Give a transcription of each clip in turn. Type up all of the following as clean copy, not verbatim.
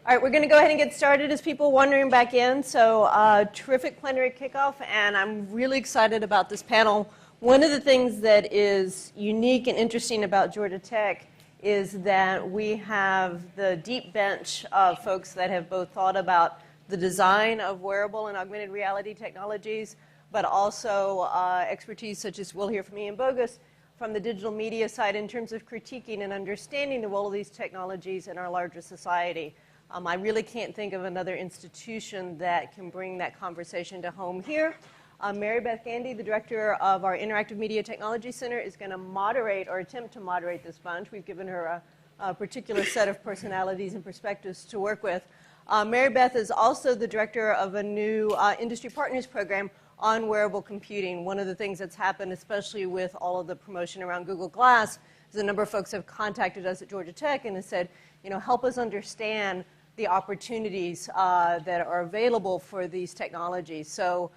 All right, we're going to go ahead and get started as people wandering back in. So terrific plenary kickoff, and I'm really excited about this panel. One of the things that is unique and interesting about Georgia Tech is that we have the deep bench of folks that have both thought about the design of wearable and augmented reality technologies, but also expertise such as we'll hear from Ian Boggs from the digital media side in terms of critiquing and understanding the role of these technologies in our larger society. I really can't think of another institution that can bring that conversation to home here. Mary Beth Gandy, the director of our Interactive Media Technology Center, is going to moderate or attempt to moderate this bunch. We've given her a particular set of personalities and perspectives to work with. Mary Beth is also the director of a new industry partners program on wearable computing. One of the things that's happened, especially with all of the promotion around Google Glass, is a number of folks have contacted us at Georgia Tech and have said, you know, help us understand the opportunities that are available for these technologies. So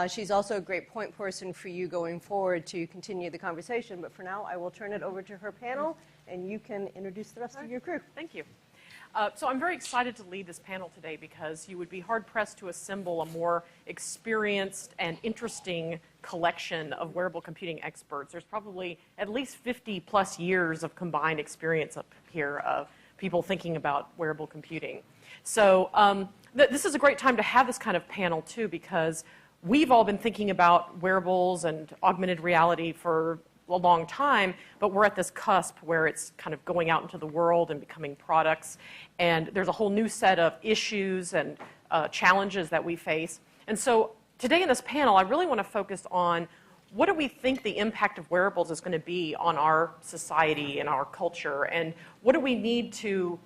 she's also a great point person for you going forward to continue the conversation. But for now, I will turn it over to her panel, and you can introduce the rest of your crew. Thank you. So I'm very excited to lead this panel today because you would be hard-pressed to assemble a more experienced and interesting collection of wearable computing experts. There's probably at least 50-plus years of combined experience up here of people thinking about wearable computing. So this is a great time to have this kind of panel, too, because we've all been thinking about wearables and augmented reality for a long time, but we're at this cusp where it's kind of going out into the world and becoming products. And there's a whole new set of issues and challenges that we face. And so today in this panel, I really want to focus on what do we think the impact of wearables is going to be on our society and our culture, and what do we need to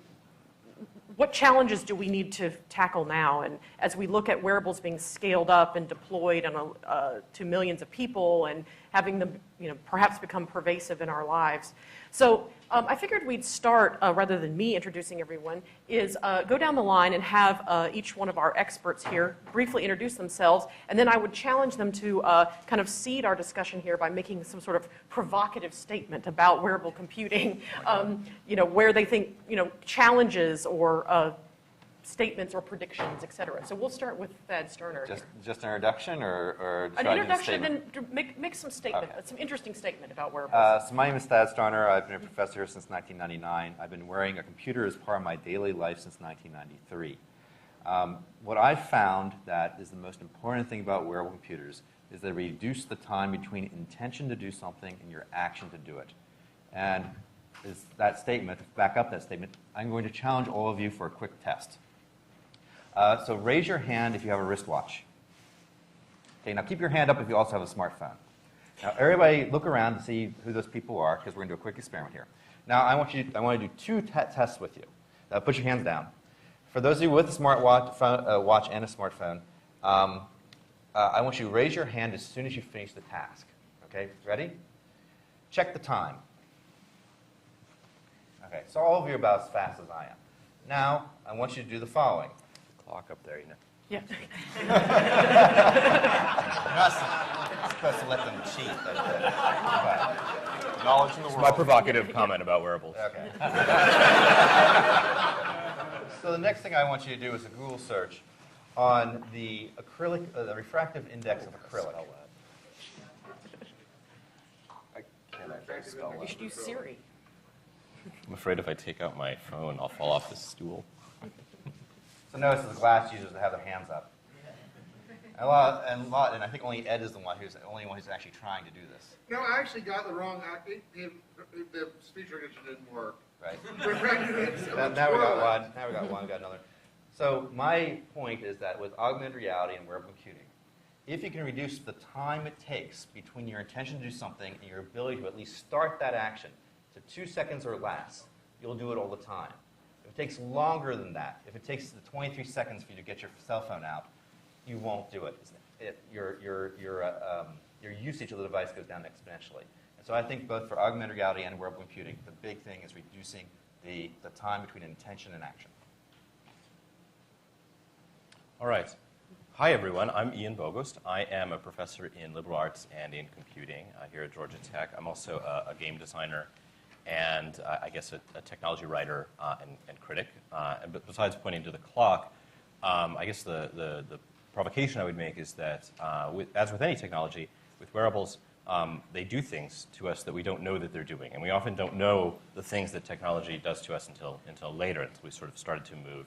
what challenges do we need to tackle now? And as we look at wearables being scaled up and deployed on to millions of people and having them, perhaps become pervasive in our lives. So I figured we'd start, rather than me introducing everyone, is go down the line and have each one of our experts here briefly introduce themselves, and then I would challenge them to kind of seed our discussion here by making some sort of provocative statement about wearable computing, where they think, challenges or statements or predictions, et cetera. So we'll start with Thad Starner. Just an introduction or an introduction, then make some statement, okay. Some interesting statement about wearables. So my name is Thad Starner. I've been a professor here since 1999. I've been wearing a computer as part of my daily life since 1993. What I've found that is the most important thing about wearable computers is they reduce the time between intention to do something and your action to do it. And is that statement, to back up that statement, I'm going to challenge all of you for a quick test. So raise your hand if you have a wristwatch. Okay, now keep your hand up if you also have a smartphone. Now everybody look around to see who those people are, because we're going to do a quick experiment here. Now I want to do two tests with you. Put your hands down. For those of you with a smartwatch watch and a smartphone, I want you to raise your hand as soon as you finish the task. Okay, ready? Check the time. Okay, so all of you are about as fast as I am. Now I want you to do the following. Clock up there, Yeah. You're not supposed to let them cheat. Knowledge in the world. My provocative comment about wearables. Okay. So the next thing I want you to do is a Google search on the the refractive index of acrylic. You should use Siri. I'm afraid if I take out my phone, I'll fall off this stool. So notice the glass users that have their hands up. And I think only Ed is the only one who's actually trying to do this. No, I actually got the wrong. The speech recognition didn't work. Right. Now we got one. Now we got another. So my point is that with augmented reality and wearable computing, if you can reduce the time it takes between your intention to do something and your ability to at least start that action to 2 seconds or less, you'll do it all the time. If it takes longer than that, if it takes the 23 seconds for you to get your cell phone out, you won't do it. Your usage of the device goes down exponentially. And so I think both for augmented reality and wearable computing, the big thing is reducing the time between intention and action. All right. Hi, everyone. I'm Ian Boggs. I am a professor in liberal arts and in computing here at Georgia Tech. I'm also a game designer and I guess a technology writer and critic. But besides pointing to the clock, I guess the provocation I would make is that, as with any technology, with wearables, they do things to us that we don't know that they're doing. And we often don't know the things that technology does to us until later, until we sort of started to move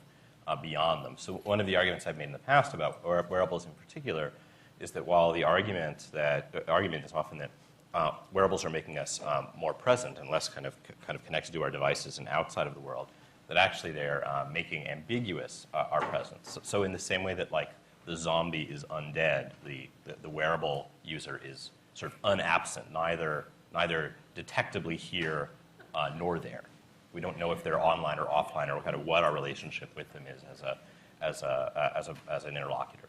beyond them. So one of the arguments I've made in the past about wearables in particular is that while the argument is often that wearables are making us more present and less kind of connected to our devices and outside of the world, that actually they're making ambiguous our presence. So in the same way that like the zombie is undead, the wearable user is sort of unabsent, neither detectably here nor there. We don't know if they're online or offline or kind of what our relationship with them is as an interlocutor.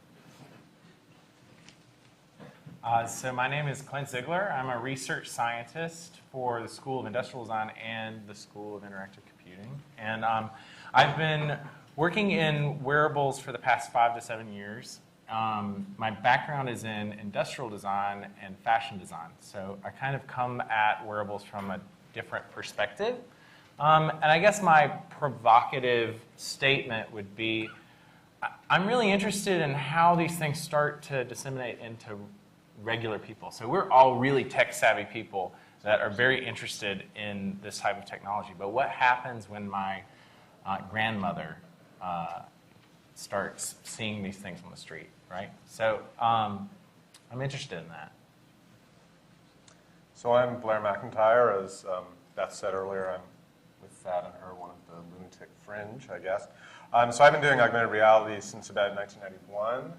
So my name is Clint Ziggler. I'm a research scientist for the School of Industrial Design and the School of Interactive Computing. And I've been working in wearables for the past 5 to 7 years. My background is in industrial design and fashion design. So I kind of come at wearables from a different perspective. And I guess my provocative statement would be, I'm really interested in how these things start to disseminate into regular people. So we're all really tech-savvy people that are very interested in this type of technology. But what happens when my grandmother starts seeing these things on the street, right? So I'm interested in that. So I'm Blair McIntyre. As Beth said earlier, I'm with Thad and her, one of the lunatic fringe, I guess. So I've been doing augmented reality since about 1991,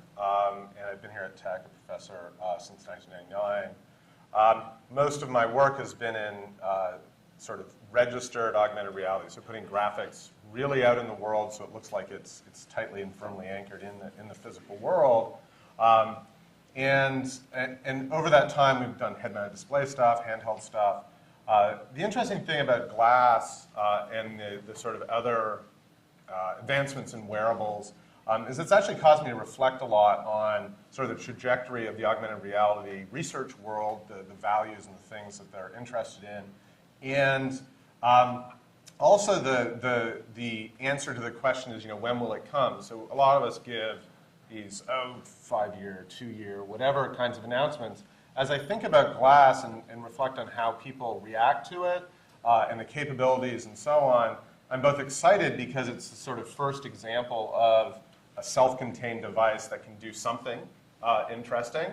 and I've been here at Tech, a professor, since 1999. Most of my work has been in sort of registered augmented reality, so putting graphics really out in the world so it looks like it's tightly and firmly anchored in the physical world. And over that time, we've done head-mounted display stuff, handheld stuff. The interesting thing about glass and the sort of other advancements in wearables is it's actually caused me to reflect a lot on sort of the trajectory of the augmented reality research world, the values and the things that they're interested in. And also the answer to the question is, when will it come? So a lot of us give these 5-year, 2-year, whatever kinds of announcements. As I think about glass and reflect on how people react to it and the capabilities and so on, I'm both excited because it's the sort of first example of a self-contained device that can do something interesting.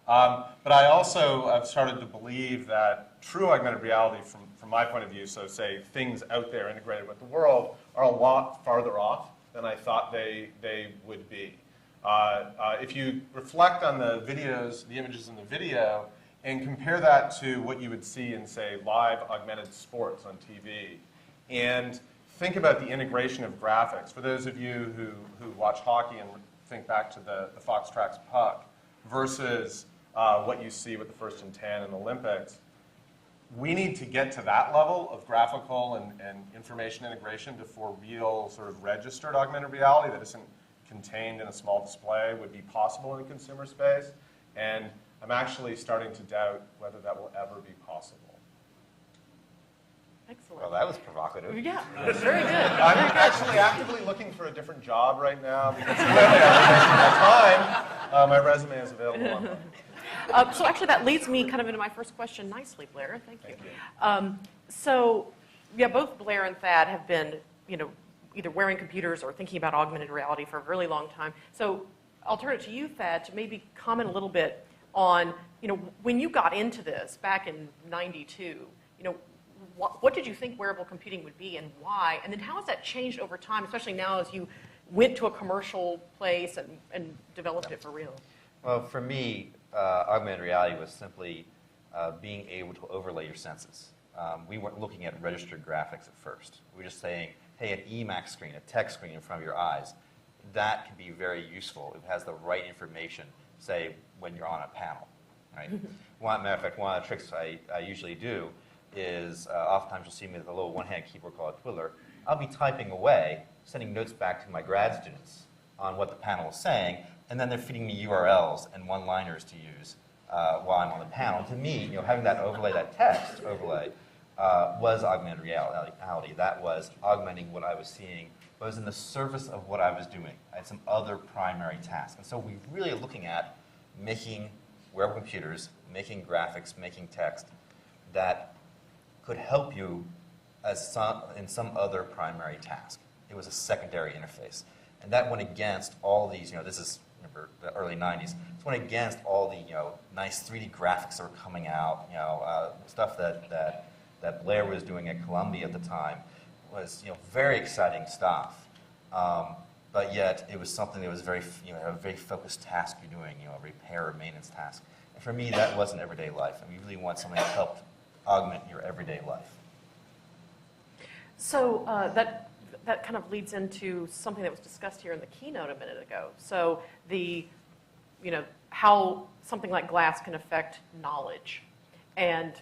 But I also have started to believe that true augmented reality, from my point of view, so say things out there integrated with the world, are a lot farther off than I thought they would be. If you reflect on the videos, the images in the video, and compare that to what you would see in, say, live augmented sports on TV, and think about the integration of graphics. For those of you who watch hockey and think back to the Fox Tracks puck versus what you see with the 1st and 10 in the Olympics, we need to get to that level of graphical and information integration before real sort of registered augmented reality that isn't contained in a small display would be possible in the consumer space. And I'm actually starting to doubt whether that will ever be possible. Excellent. Well, that was provocative. Yeah, very good. I'm actually actively looking for a different job right now because clearly I'm wasting my time. My resume is available online. So actually that leads me kind of into my first question nicely, Blair. Thank you. So yeah, both Blair and Thad have been, either wearing computers or thinking about augmented reality for a really long time. So I'll turn it to you, Thad, to maybe comment a little bit on, when you got into this back in '92, what did you think wearable computing would be and why? And then how has that changed over time, especially now as you went to a commercial place and developed it for real? Well, for me, augmented reality was simply being able to overlay your senses. We weren't looking at registered graphics at first. We were just saying, hey, an Emacs screen, a text screen in front of your eyes, that can be very useful. It has the right information, say, when you're on a panel. Right? Matter of fact, one of the tricks I usually do is oftentimes you'll see me with a little one-hand keyboard called a twiddler. I'll be typing away, sending notes back to my grad students on what the panel is saying, and then they're feeding me URLs and one-liners to use while I'm on the panel. To me, having that overlay, that text overlay, was augmented reality. That was augmenting what I was seeing, but it was in the service of what I was doing. I had some other primary tasks. And so we really are looking at making wearable computers, making graphics, making text that could help you in some other primary task. It was a secondary interface. And that went against all these, this is, remember, the early 90s. It went against all the, nice 3D graphics that were coming out, stuff that Blair was doing at Columbia at the time was, very exciting stuff. But yet, it was something that was very, a very focused task you're doing, a repair or maintenance task. And for me, that wasn't everyday life. And we really want something that helped augment your everyday life. So that kind of leads into something that was discussed here in the keynote a minute ago. So how something like glass can affect knowledge. And,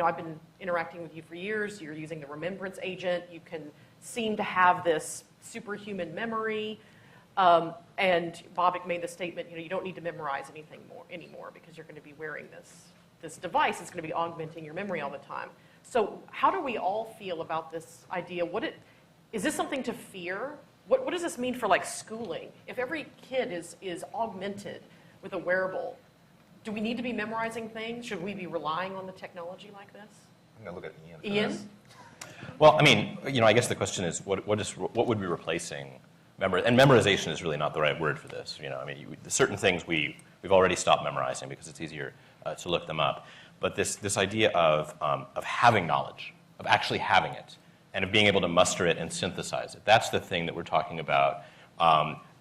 I've been interacting with you for years. You're using the Remembrance Agent. You can seem to have this superhuman memory. And Babak made the statement, you don't need to memorize anything anymore because you're going to be wearing this device. It's going to be augmenting your memory all the time. So how do we all feel about this idea? Is this something to fear? What does this mean for schooling? If every kid is augmented with a wearable, do we need to be memorizing things? Should we be relying on the technology like this? I'm going to look at Ian. Ian? Well, I guess the question is, what would be replacing memory? And memorization is really not the right word for this. Certain things we've already stopped memorizing because it's easier to look them up. But this idea of having knowledge, of actually having it, and of being able to muster it and synthesize it, that's the thing that we're talking about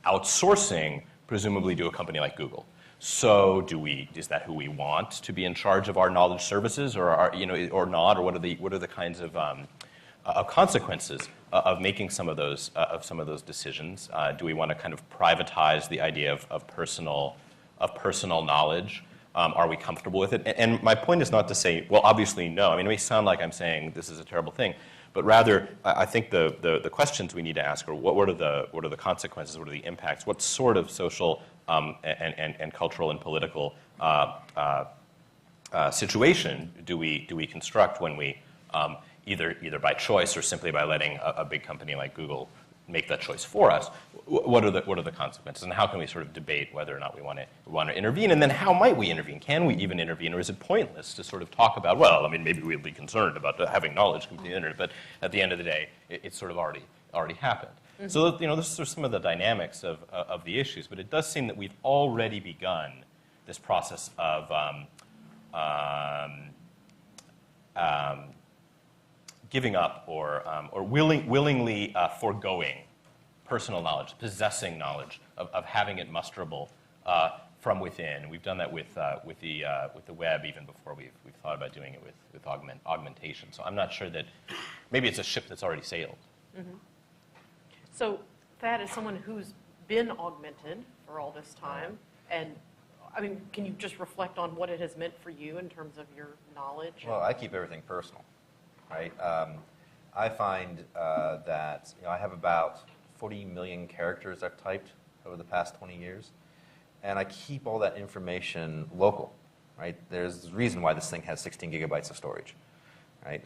outsourcing, presumably to a company like Google. So is that who we want to be in charge of our knowledge services, or not, or what are the kinds of consequences of making some of those decisions? Do we want to kind of privatize the idea of personal knowledge? Are we comfortable with it? And my point is not to say, well, obviously no. It may sound like I'm saying this is a terrible thing, but rather I think the questions we need to ask are what are the consequences? What are the impacts? What sort of social and cultural and political situation do we construct when we either by choice or simply by letting a big company like Google make that choice for us? What are the consequences, and how can we sort of debate whether or not we want to intervene, and then how might we intervene? Can we even intervene, or is it pointless to sort of talk about, well, maybe we'll be concerned about having knowledge come to the internet, but at the end of the day, it's sort of already happened. Mm-hmm. So this is some of the dynamics of the issues, but it does seem that we've already begun this process of giving up or willingly foregoing personal knowledge, possessing knowledge, of having it musterable from within. We've done that with the web even before we've thought about doing it with augmentation. So I'm not sure that maybe it's a ship that's already sailed. Mm-hmm. So Thad, as someone who's been augmented for all this time, and can you just reflect on what it has meant for you in terms of your knowledge? Well, I keep everything personal, right? I find that I have about 40 million characters I've typed over the past 20 years, and I keep all that information local, right? There's a reason why this thing has 16 gigabytes of storage, right?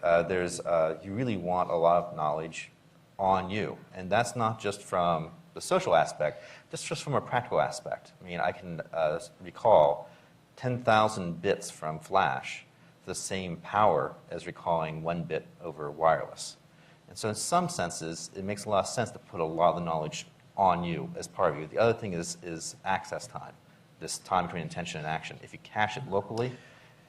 You really want a lot of knowledge on you, and that's not just from the social aspect, just from a practical aspect. I can recall 10,000 bits from Flash, the same power as recalling 1 bit over wireless. And so in some senses, it makes a lot of sense to put a lot of the knowledge on you as part of you. The other thing is access time, this time between intention and action. If you cache it locally,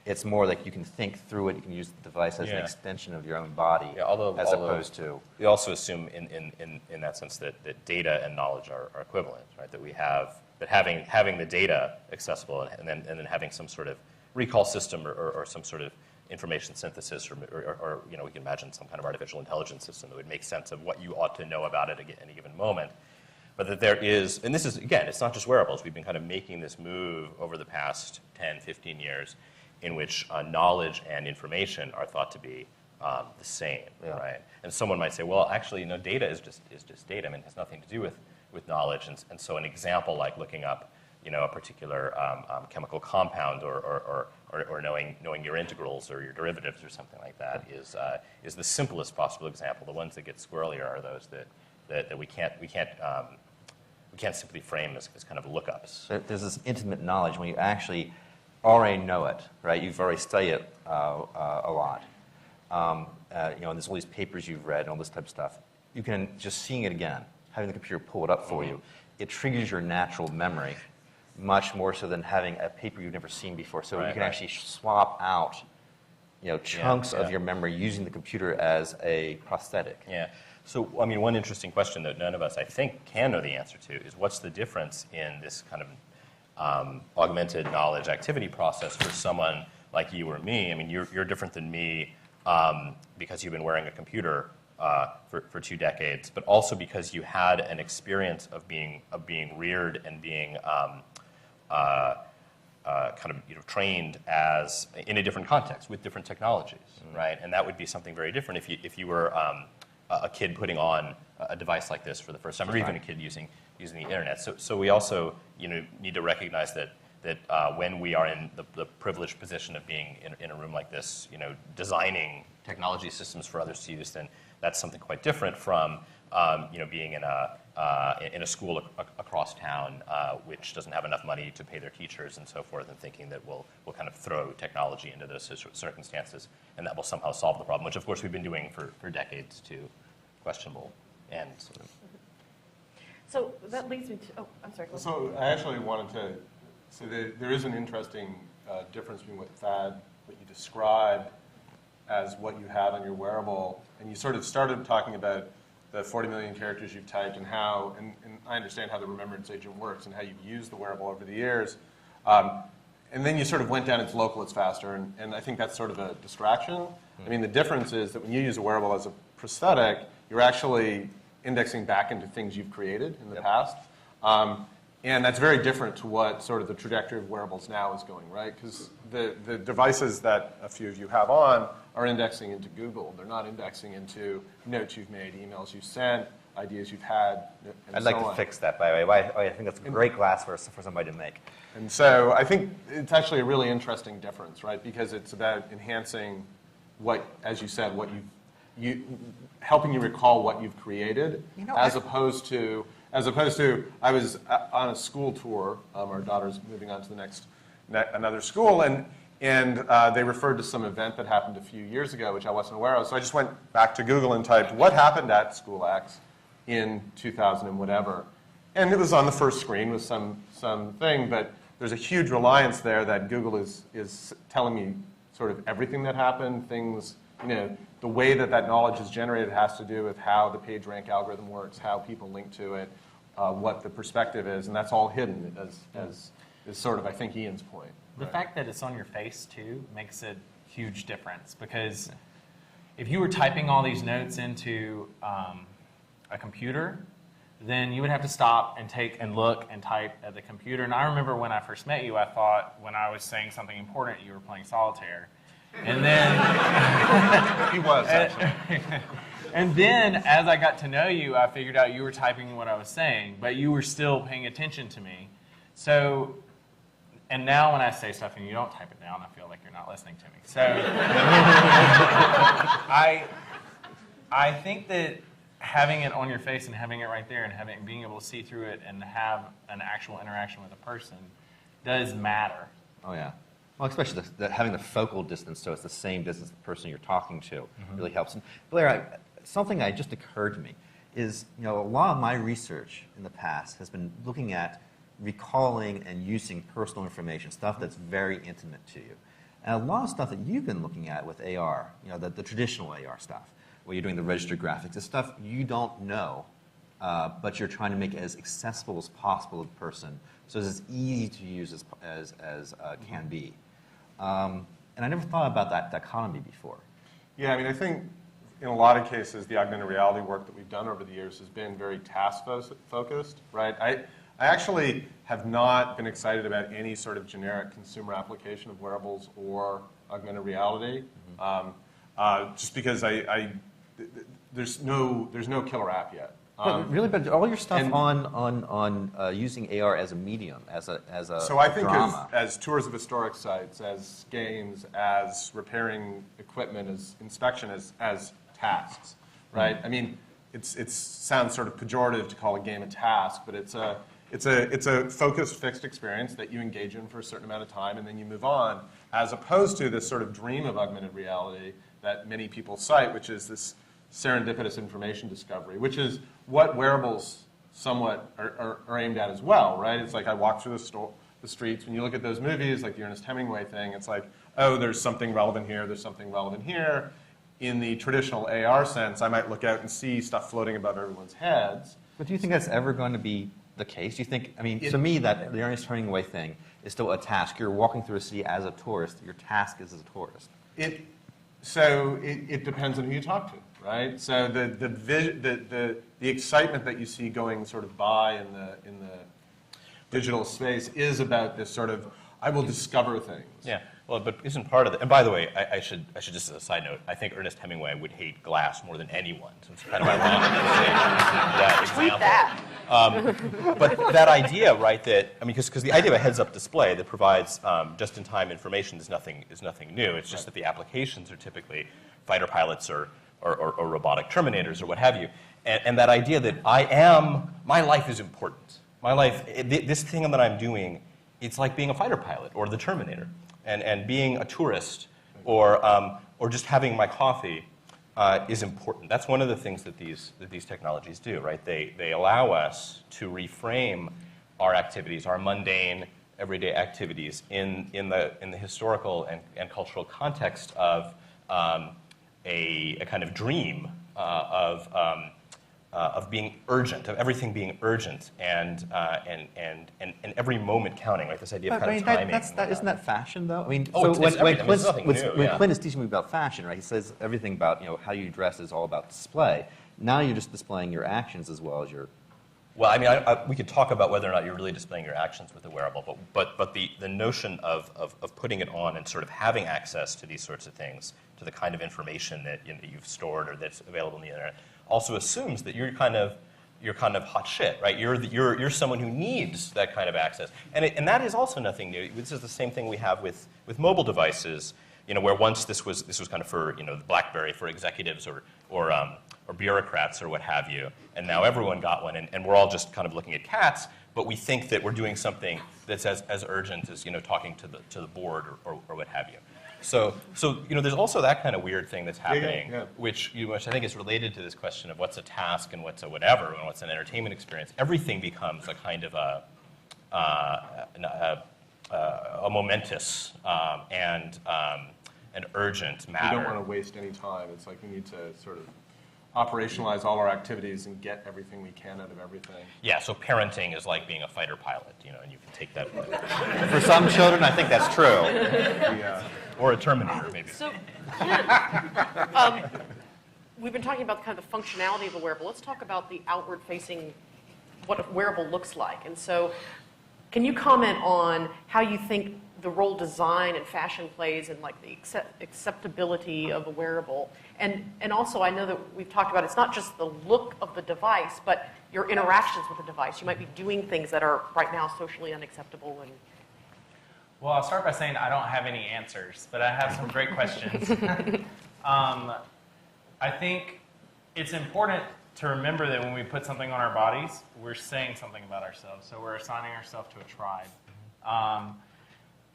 it's more like you can think through it. You can use the device as an extension of your own body, as opposed to... We also assume in that sense that data and knowledge are equivalent, right? That having the data accessible and then having some sort of recall system or some sort of information synthesis, or we can imagine some kind of artificial intelligence system that would make sense of what you ought to know about it at any given moment. But that there is, and this is, again, it's not just wearables. We've been kind of making this move over the past 10, 15 years in which knowledge and information are thought to be the same, right? And someone might say, well, actually, data is just data. It has nothing to do with knowledge. And so an example like looking up, a particular chemical compound or knowing your integrals or your derivatives or something like that is the simplest possible example. The ones that get squirrelier are those that we can't simply frame as kind of lookups. There's this intimate knowledge when you actually already know it, right? You've already studied it a lot. And there's all these papers you've read and all this type of stuff. You can just seeing it again, having the computer pull it up for you, it triggers your natural memory much more so than having a paper you've never seen before. So you can actually swap out, chunks of your memory using the computer as a prosthetic. Yeah. So, I mean, one interesting question that none of us, I think, can know the answer to is what's the difference in this kind of augmented knowledge activity process for someone like you or me? I mean, you're different than me because you've been wearing a computer for 2 decades, but also because you had an experience of being reared and being kind of trained as in a different context with different technologies, right? And that would be something very different if you were a kid putting on a device like this for the first time, or even a kid using the internet. So we also need to recognize that when we are in the privileged position of being in a room like this, designing technology systems for others to use, then that's something quite different from being in a school across town which doesn't have enough money to pay their teachers and so forth, and thinking that we'll kind of throw technology into those circumstances and that will somehow solve the problem, which of course we've been doing for decades to questionable ends. So that leads me to, I'm sorry. So I actually wanted to say that there is an interesting difference between what you described as what you have on your wearable, and you sort of started talking about the 40 million characters you've typed and how, and I understand how the Remembrance Agent works and how you've used the wearable over the years. And then you sort of went down, it's local, it's faster, and I think that's sort of a distraction. I mean, the difference is that when you use a wearable as a prosthetic, you're actually indexing back into things you've created in the past. And that's very different to what sort of the trajectory of wearables now is going, right? Because the devices that a few of you have on are indexing into Google. They're not indexing into notes you've made, emails you've sent, ideas you've had, and I'd like to fix that, by the way. I think that's a great glass for somebody to make. And so I think it's actually a really interesting difference, right? Because it's about enhancing what, as you said, what helping you recall what you've created, as opposed to I was on a school tour. Our daughter's moving on to another school, and they referred to some event that happened a few year ago, which I wasn't aware of. So I just went back to Google and typed, what happened at School X in 2000 and whatever. And it was on the first screen with some thing, but there's a huge reliance there that Google is telling me sort of everything that happened, things, the way that knowledge is generated has to do with how the PageRank algorithm works, how people link to it, what the perspective is, and that's all hidden as is sort of, I think, Ian's point. The fact that it's on your face, too, makes a huge difference, because if you were typing all these notes into a computer, then you would have to stop and take and look and type at the computer. And I remember when I first met you, I thought when I was saying something important, you were playing solitaire. And then He was, actually. And then as I got to know you, I figured out you were typing what I was saying, but you were still paying attention to me. So, and now when I say stuff and you don't type it down, I feel like you're not listening to me. So I think that having it on your face and having it right there and being able to see through it and have an actual interaction with a person does matter. Oh, yeah. Well, especially having the focal distance, so it's the same distance the person you're talking to, really helps. And Blair, something that just occurred to me is, a lot of my research in the past has been looking at recalling and using personal information, stuff that's very intimate to you. And a lot of stuff that you've been looking at with AR, the traditional AR stuff, where you're doing the registered graphics, the stuff you don't know, but you're trying to make it as accessible as possible to the person, so it's as easy to use as can be. And I never thought about that dichotomy before. Yeah, I mean, I think in a lot of cases, the augmented reality work that we've done over the years has been very task-focused, right? I actually have not been excited about any sort of generic consumer application of wearables or augmented reality, just because there's no killer app yet, But all your stuff and- on using AR as a medium, as a So I think drama. as tours of historic sites, as games, as repairing equipment, as inspection, as tasks, right? I mean, it sounds sort of pejorative to call a game a task, but it's a focused, fixed experience that you engage in for a certain amount of time and then you move on, as opposed to this sort of dream of augmented reality that many people cite, which is this serendipitous information discovery, which is what wearables somewhat are aimed at as well, right? It's like I walk through the streets. When you look at those movies, like the Ernest Hemingway thing, it's like, oh, there's something relevant here, there's something relevant here. In the traditional AR sense, I might look out and see stuff floating above everyone's heads. But do you think that's ever going to be the case? Do you think, I mean, to me, that the Ernest Hemingway thing is still a task. You're walking through a city as a tourist. Your task is as a tourist. It depends on who you talk to, right? So the excitement that you see going sort of by in the digital space is about this sort of, I will discover things. Yeah. Well, but isn't part of it? And by the way, I should just as a side note, I think Ernest Hemingway would hate glass more than anyone. So it's kind of ironic to say that example. But that idea, right? That I mean, because the idea of a heads-up display that provides just-in-time information is nothing new. It's just that the applications are typically fighter pilots or robotic terminators or what have you. And that idea that my life is important. My life, this thing that I'm doing, it's like being a fighter pilot or the Terminator. And being a tourist or just having my coffee is important. That's one of the things that these technologies do, right? They allow us to reframe our activities, our mundane, everyday activities in the historical and cultural context of a kind of dream of being urgent, of everything being urgent, and every moment counting, right? This idea of kind of timing. Isn't that fashion, though? I mean, Oh, so it's everything. It's nothing new, when yeah. Clint is teaching me about fashion, right? He says everything about how you dress is all about display. Now you're just displaying your actions as well as your. Well, I mean, we could talk about whether or not you're really displaying your actions with a wearable, but the notion of putting it on and sort of having access to these sorts of things, to the kind of information that you've stored or that's available on the internet, also assumes that you're kind of hot shit, right? You're someone who needs that kind of access, and that is also nothing new. This is the same thing we have with mobile devices, where once this was kind of for the BlackBerry for executives or bureaucrats or what have you, and now everyone got one, and we're all just kind of looking at cats, but we think that we're doing something that's as urgent as talking to the board or what have you. So there's also that kind of weird thing that's happening, which I think is related to this question of what's a task and what's a whatever and what's an entertainment experience. Everything becomes a kind of a momentous and urgent matter. We don't want to waste any time. It's like we need to sort of operationalize all our activities and get everything we can out of everything. Yeah, so parenting is like being a fighter pilot, and you can take that. For some children, I think that's true. Yeah. Or a Terminator, maybe. So, we've been talking about kind of the functionality of a wearable. Let's talk about the outward-facing, what a wearable looks like. And so, can you comment on how you think the role design and fashion plays in like the acceptability of a wearable? And also, I know that we've talked about it's not just the look of the device, but your interactions with the device. You might be doing things that are right now socially unacceptable. And Well, I'll start by saying I don't have any answers, but I have some great questions. I think it's important to remember that when we put something on our bodies, we're saying something about ourselves. So we're assigning ourselves to a tribe.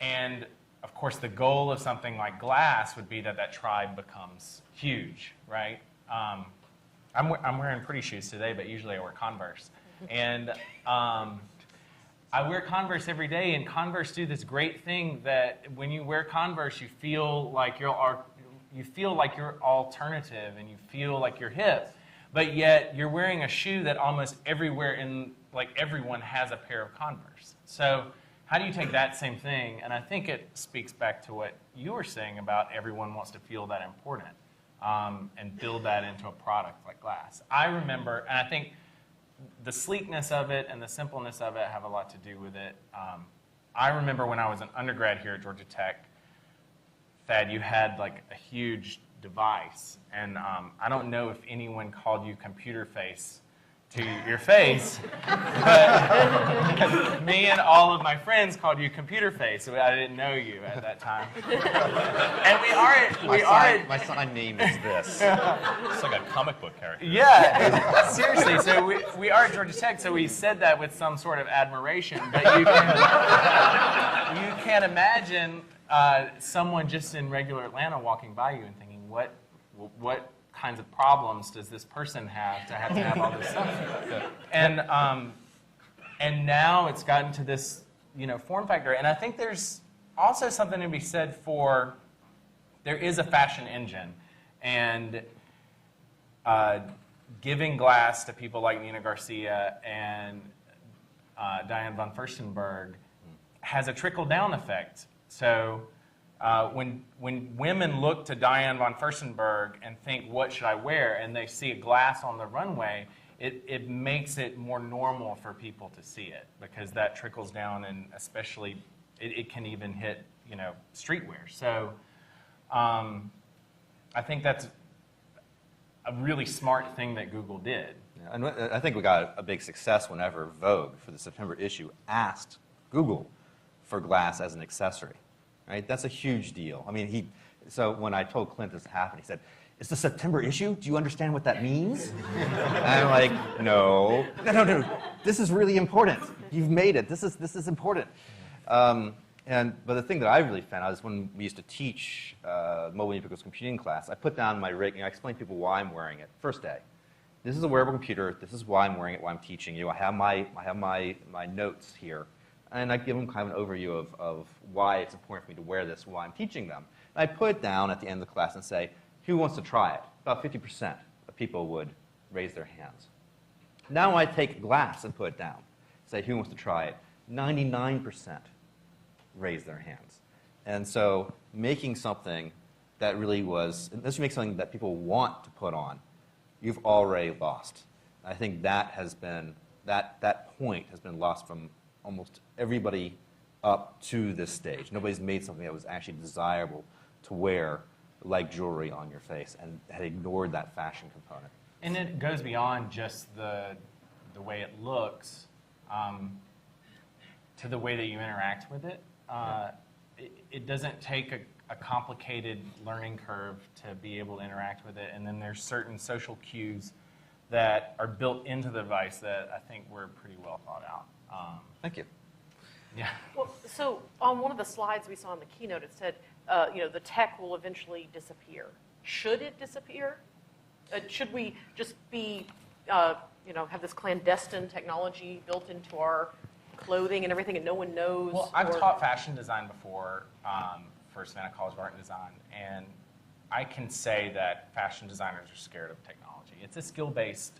And of course, the goal of something like glass would be that tribe becomes huge, right? I'm wearing pretty shoes today, but usually I wear Converse. And I wear Converse every day, and Converse do this great thing that when you wear Converse, you feel like you're alternative, and you feel like you're hip. But yet, you're wearing a shoe that almost everywhere everyone has a pair of Converse. So how do you take that same thing? And I think it speaks back to what you were saying about everyone wants to feel that important and build that into a product like glass. I remember, and I think the sleekness of it and the simpleness of it have a lot to do with it. I remember when I was an undergrad here at Georgia Tech, Thad, you had like a huge device, and I don't know if anyone called you computer face to your face. But me and all of my friends called you Computer Face, so I didn't know you at that time. And My sign name is this. It's like a comic book character. Yeah, seriously. So we are at Georgia Tech, so we said that with some sort of admiration. But you can imagine someone just in regular Atlanta walking by you and thinking, what kinds of problems does this person have to have all this stuff? And now it's gotten to this, form factor. And I think there's also something to be said for, there is a fashion engine, and giving glass to people like Nina Garcia and Diane von Furstenberg has a trickle-down effect. So when women look to Diane von Furstenberg and think, what should I wear, and they see a glass on the runway, it makes it more normal for people to see it, because that trickles down, and especially it can even hit streetwear. So I think that's a really smart thing that Google did. Yeah, and I think we got a big success whenever Vogue, for the September issue, asked Google for glass as an accessory. Right? That's a huge deal. I mean, so when I told Clint this happened, he said, "It's the September issue? Do you understand what that means?" And I'm like, no. This is really important. You've made it. This is important. But the thing that I really found out is when we used to teach mobile ubiquitous computing class, I put down my rig, and I explained to people why I'm wearing it. First day, this is a wearable computer. This is why I'm wearing it. Why I'm teaching you. I have my notes here. And I give them kind of an overview of why it's important for me to wear this while I'm teaching them. And I put it down at the end of the class and say, who wants to try it? About 50% of people would raise their hands. Now I take glass and put it down. Say, who wants to try it? 99% raise their hands. And so making something that really was, unless you make something that people want to put on, you've already lost. I think that has been, that point has been lost from almost everybody up to this stage. Nobody's made something that was actually desirable to wear like jewelry on your face, and had ignored that fashion component. And it goes beyond just the way it looks to the way that you interact with it. It doesn't take a complicated learning curve to be able to interact with it, and then there's certain social cues that are built into the device that I think were pretty well thought out. Thank you. Yeah. Well, so on one of the slides we saw in the keynote, it said, the tech will eventually disappear. Should it disappear? Should we just be, have this clandestine technology built into our clothing and everything, and no one knows? Well, I've taught fashion design before for Savannah College of Art and Design, and I can say that fashion designers are scared of technology. It's a skill-based,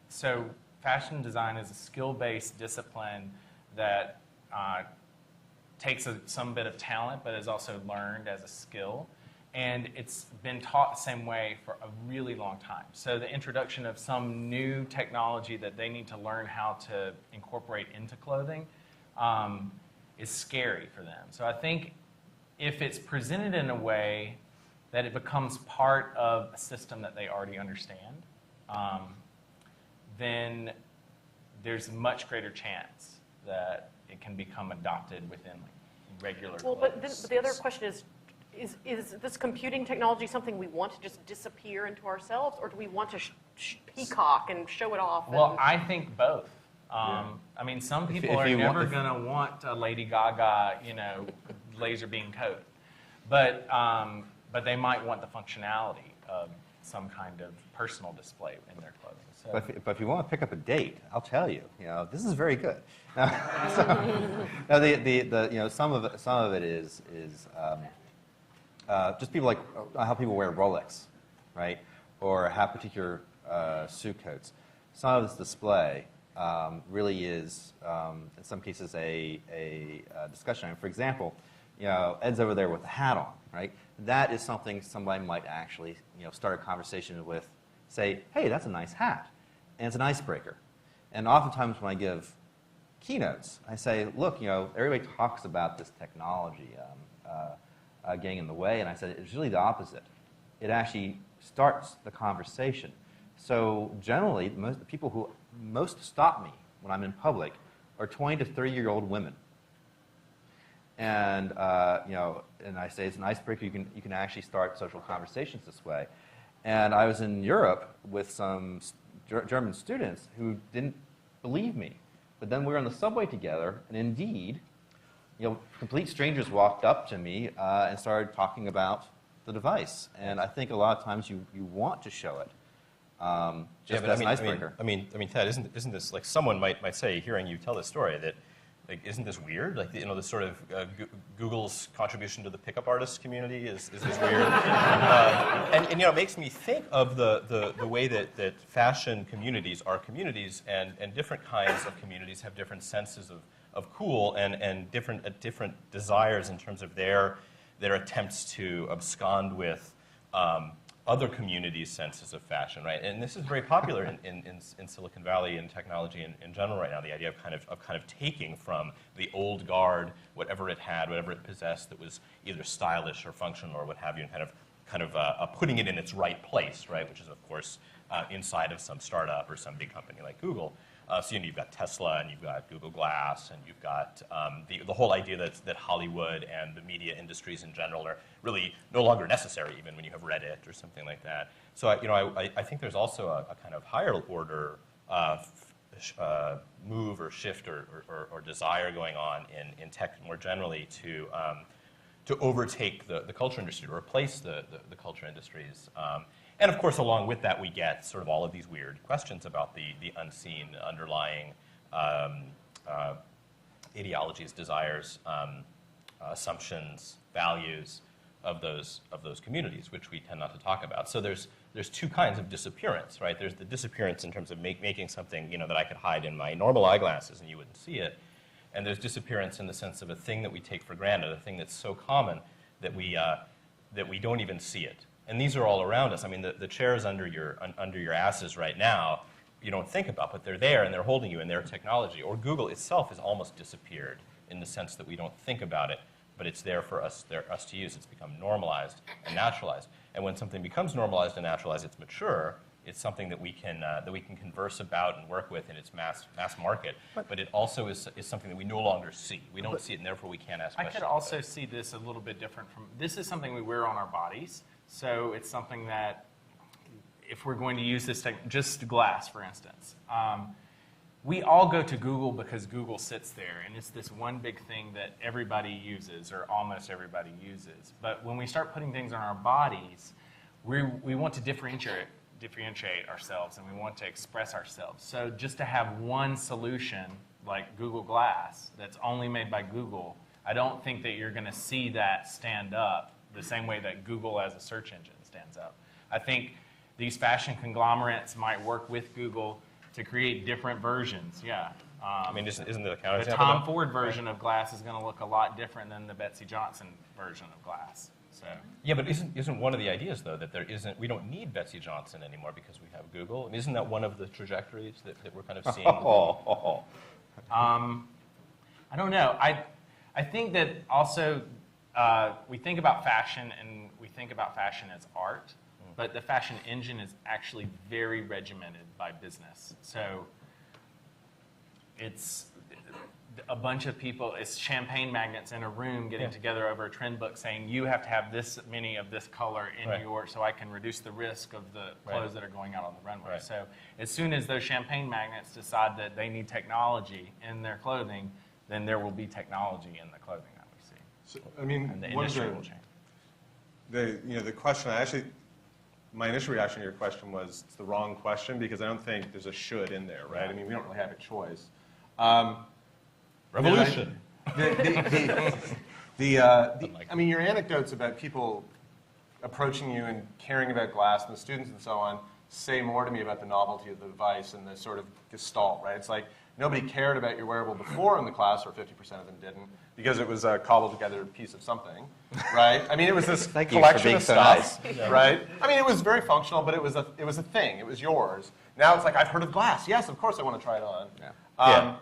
so fashion design is a skill-based discipline that takes some bit of talent, but is also learned as a skill. And it's been taught the same way for a really long time. So the introduction of some new technology that they need to learn how to incorporate into clothing is scary for them. So I think if it's presented in a way that it becomes part of a system that they already understand, then there's a much greater chance that it can become adopted within regular Well, clothes. but the other question is this computing technology something we want to just disappear into ourselves, or do we want to peacock and show it off? Well, I think both. I mean, some people are never going to want a Lady Gaga, laser beam coat, but they might want the functionality of some kind of personal display in their clothing. So. But if you want to pick up a date, I'll tell you. This is very good. Some of it is just people like how people wear Rolex, right, or have particular suit coats. Some of this display really is, in some cases, a discussion item. For example, Ed's over there with a hat on, right? That is something somebody might actually, start a conversation with. Say, hey, that's a nice hat, and it's an icebreaker. And oftentimes when I give keynotes, I say, look, everybody talks about this technology getting in the way, and I said, it's really the opposite. It actually starts the conversation. So generally, the people who most stop me when I'm in public are 20 to 30-year-old women. And and I say it's an icebreaker. You can actually start social conversations this way. And I was in Europe with some German students who didn't believe me. But then we were on the subway together, and indeed, complete strangers walked up to me and started talking about the device. And I think a lot of times you want to show it. Just as an icebreaker. I mean, Ted, isn't this like someone might say, hearing you tell this story, that like, isn't this weird? Like, this sort of Google's contribution to the pickup artist community is this weird? And it makes me think of the way that fashion communities are communities, and different kinds of communities have different senses of cool and different desires in terms of their attempts to abscond with other communities' senses of fashion, right? And this is very popular in Silicon Valley and technology in general right now. The idea of kind of taking from the old guard whatever it had, whatever it possessed that was either stylish or functional or what have you, and kind of putting it in its right place, right? Which is of course inside of some startup or some big company like Google. So you've got Tesla, and you've got Google Glass, and you've got the whole idea that Hollywood and the media industries in general are really no longer necessary, even when you have Reddit or something like that. So I think there's also a kind of higher order move or shift or desire going on in tech more generally to overtake the culture industry, to replace the culture industries. And of course, along with that, we get sort of all of these weird questions about the unseen, underlying ideologies, desires, assumptions, values of those communities, which we tend not to talk about. So there's two kinds of disappearance, right? There's the disappearance in terms of making something that I could hide in my normal eyeglasses and you wouldn't see it, and there's disappearance in the sense of a thing that we take for granted, a thing that's so common that we don't even see it. And these are all around us. I mean, the chairs under your asses right now, you don't think about, but they're there and they're holding you in their technology. Or Google itself has almost disappeared in the sense that we don't think about it, but it's there for us to use. It's become normalized and naturalized. And when something becomes normalized and naturalized, it's mature. It's something that we can converse about and work with in its mass market. But it also is something that we no longer see. We don't see it, and therefore we can't ask questions. I could also see this a little bit different from. This is something we wear on our bodies. So it's something that, if we're going to use this just glass, for instance, we all go to Google because Google sits there, and it's this one big thing that everybody uses, or almost everybody uses. But when we start putting things on our bodies, we want to differentiate ourselves, and we want to express ourselves. So just to have one solution like Google Glass that's only made by Google, I don't think that you're going to see that stand up the same way that Google as a search engine stands up. I think these fashion conglomerates might work with Google to create different versions. Yeah. I mean, isn't there a counterexample? The Tom Ford version of Glass is going to look a lot different than the Betsy Johnson version of Glass. So. Yeah, but isn't one of the ideas though that we don't need Betsy Johnson anymore because we have Google? And isn't that one of the trajectories that we're kind of seeing? I don't know. I think that also we think about fashion, and we think about fashion as art, but the fashion engine is actually very regimented by business. So it's a bunch of people, it's champagne magnets in a room getting together over a trend book saying, you have to have this many of this color in so I can reduce the risk of the clothes that are going out on the runway. Right. So as soon as those champagne magnets decide that they need technology in their clothing, then there will be technology in the clothing that we see. So, I mean, And the industry will change. The question, my initial reaction to your question was it's the wrong question because I don't think there's a should in there, right? I mean, we don't really have a choice. Revolution. I mean, your anecdotes about people approaching you and caring about glass and the students and so on say more to me about the novelty of the device and the sort of gestalt, right? It's like nobody cared about your wearable before in the class, or 50% of them didn't, because it was a cobbled together piece of something, right? I mean, it was this collection of stuff, right? I mean, it was very functional, but it was a thing. It was yours. Now it's like, I've heard of glass. Yes, of course I want to try it on. Yeah.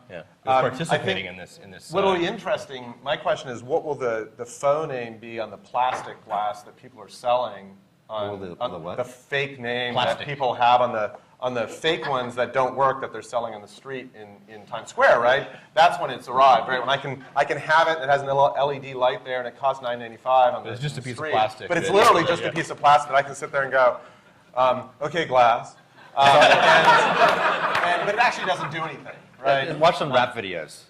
It was participating in this. What'll be interesting, my question is, what will the faux name be on the plastic glass that people are selling on, The what? the fake name Plastic. that people have on on the fake ones that don't work that they're selling on the street in Times Square, right? That's when it's arrived, right? When I can have it, it has an LED light there, and it costs $9.95 on the It's just a the piece street. of plastic. But it's literally just a piece of plastic that I can sit there and go, okay, glass. But it actually doesn't do anything, right? And watch some rap videos.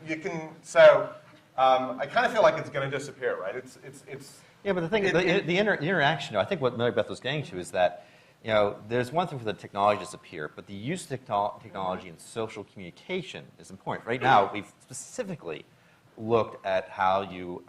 You can, so I kind of feel like it's going to disappear, right? It's Yeah, but the thing, the interaction, I think what Mary Beth was getting to is that, there's one thing for the technology to disappear, but the use of technology in social communication is important. Right now, we've specifically looked at how you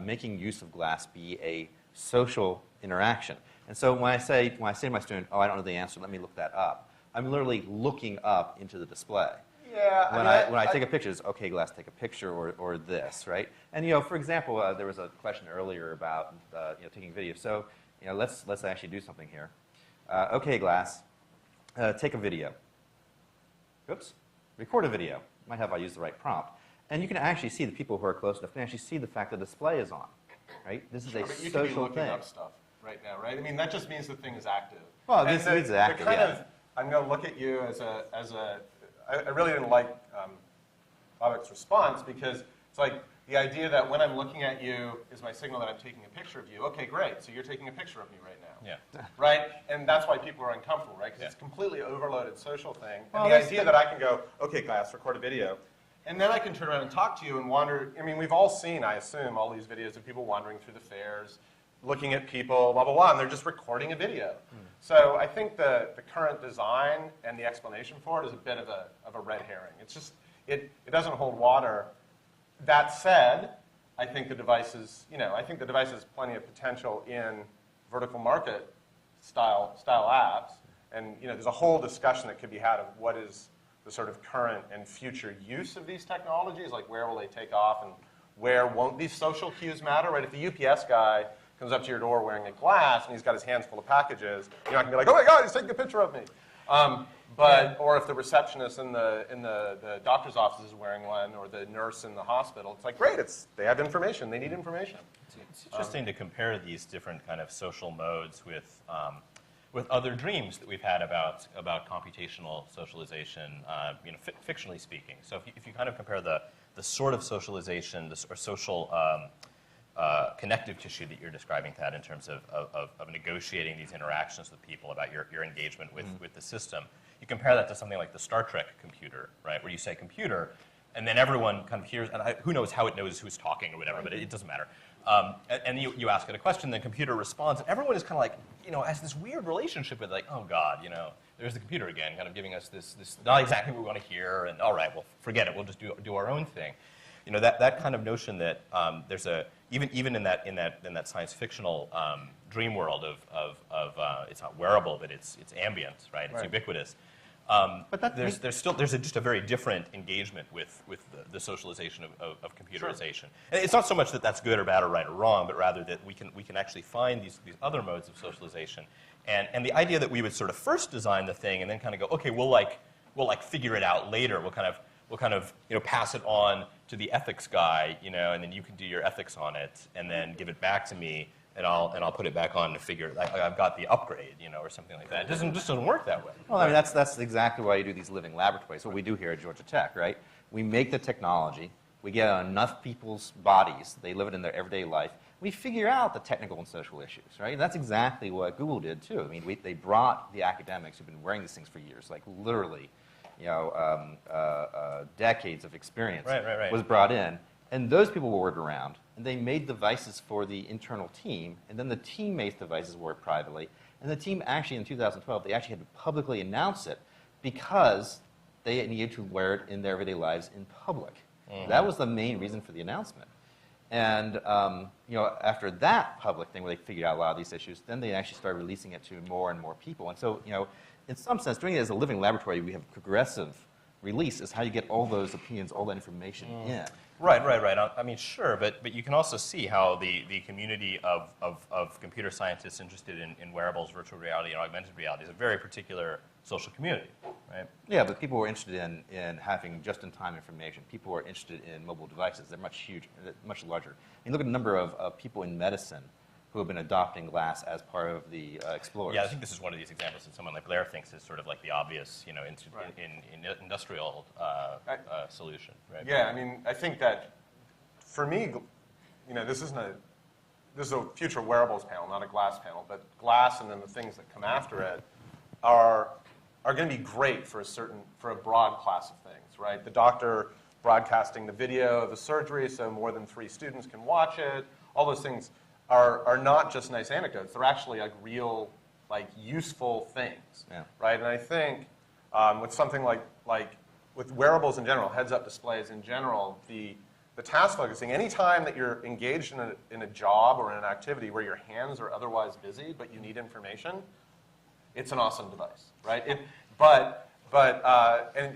making use of glass be a social interaction. And so when I say to my student, oh, I don't know the answer, let me look that up, I'm literally looking up into the display. Yeah. When I take a picture, it's okay, glass, take a picture, or this, right? And for example, there was a question earlier about taking video. So let's actually do something here. Okay, glass, take a video. Oops, record a video. Might have I used the right prompt, and you can actually see the people who are close enough can actually see the fact the display is on, right? This is a you could be social looking thing. up stuff right now, right? I mean, that just means the thing is active. Well, this is active. Yeah. I'm going to look at you as a. I really didn't like Babak's response because it's like the idea that when I'm looking at you is my signal that I'm taking a picture of you. Okay, great. So you're taking a picture of me right now. Yeah. Right? And that's why people are uncomfortable, right? Because it's a completely overloaded social thing. And Well, the idea that I can go, okay, glass, record a video. And then I can turn around and talk to you and wander. I mean, we've all seen, I assume, all these videos of people wandering through the fairs, looking at people, blah, blah, blah, and they're just recording a video. So I think the current design and the explanation for it is a bit of a red herring. It's just, it doesn't hold water. That said, I think the device has plenty of potential in vertical market style apps. And there's a whole discussion that could be had of what is the sort of current and future use of these technologies, like where will they take off and where won't these social cues matter, right? If the UPS guy comes up to your door wearing a glass and he's got his hands full of packages, you're not going to be like, oh my God, he's taking a picture of me. Or if the receptionist in the doctor's office is wearing one, or the nurse in the hospital, it's like, great, they have information, they need information. It's interesting to compare these different kind of social modes with other dreams that we've had about computational socialization, fictionally speaking. So if you kind of compare the sort of socialization, or social connective tissue that you're describing, Thad, in terms of negotiating these interactions with people about your engagement with the system, you compare that to something like the Star Trek computer, right, where you say computer, and then everyone kind of hears, and who knows how it knows who's talking or whatever, but it doesn't matter. And you ask it a question, the computer responds, and everyone is kind of like, has this weird relationship with, like, oh God, there's the computer again, kind of giving us this not exactly what we want to hear, and all right, well, forget it, we'll just do our own thing. That kind of notion that there's even in that science fictional dream world of it's not wearable, but it's ambient, right? It's ubiquitous. But there's just a very different engagement with the socialization of computerization. Sure. And it's not so much that that's good or bad or right or wrong, but rather that we can actually find these other modes of socialization. And the idea that we would sort of first design the thing and then kind of go, okay, we'll figure it out later. We'll kind of pass it on to the ethics guy, and then you can do your ethics on it, and then give it back to me, and I'll put it back on to figure like I've got the upgrade, or something like that. It just doesn't work that way. Well, I mean that's exactly why you do these living laboratories. What we do here at Georgia Tech, right? We make the technology, we get on enough people's bodies, they live it in their everyday life. We figure out the technical and social issues, right? And that's exactly what Google did too. I mean, they brought the academics who've been wearing these things for years, like literally. Decades of experience was brought in, and those people were worked around, and they made devices for the internal team, and then the team made devices work privately, and the team actually in 2012, they actually had to publicly announce it because they needed to wear it in their everyday lives in public. Mm-hmm. That was the main reason for the announcement. And after that public thing where they figured out a lot of these issues, then they actually started releasing it to more and more people. And so, in some sense, doing it as a living laboratory, we have progressive release is how you get all those opinions, all that information in. Right. I mean, sure, but you can also see how the community of computer scientists interested in wearables, virtual reality, and augmented reality is a very particular social community, right? Yeah, but people who are interested in having just-in-time information. People who are interested in mobile devices. They're much larger. You look at the number of people in medicine who have been adopting glass as part of the Explorers. Yeah, I think this is one of these examples that someone like Blair thinks is sort of like the obvious, you know, in industrial solution, right? Yeah, I mean, I think that for me, you know, this is a future wearables panel, not a glass panel, but glass and then the things that come after it are going to be great for a broad class of things, right? The doctor broadcasting the video of the surgery so more than 3 students can watch it. All those things are not just nice anecdotes. They're actually like real, like useful things, right? And I think with something like with wearables in general, heads-up displays in general, the task focusing, anytime that you're engaged in a job or in an activity where your hands are otherwise busy but you need information, it's an awesome device, right? And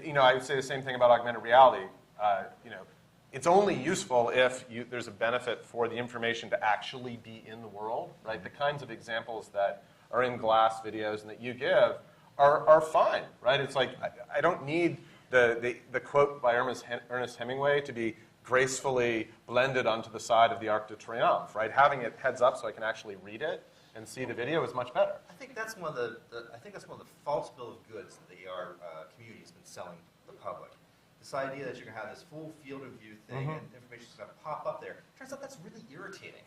you know, I would say the same thing about augmented reality. You know, it's only useful if there's a benefit for the information to actually be in the world, right? The kinds of examples that are in glass videos and that you give are fine, right? It's like I don't need the quote by Ernest Hemingway to be gracefully blended onto the side of the Arc de Triomphe, right? Having it heads up so I can actually read it and see the video is much better. I think that's one of the false bill of goods that the AR community has been selling the public. This idea that you're going to have this full field of view thing and information is going to pop up there. Turns out that's really irritating.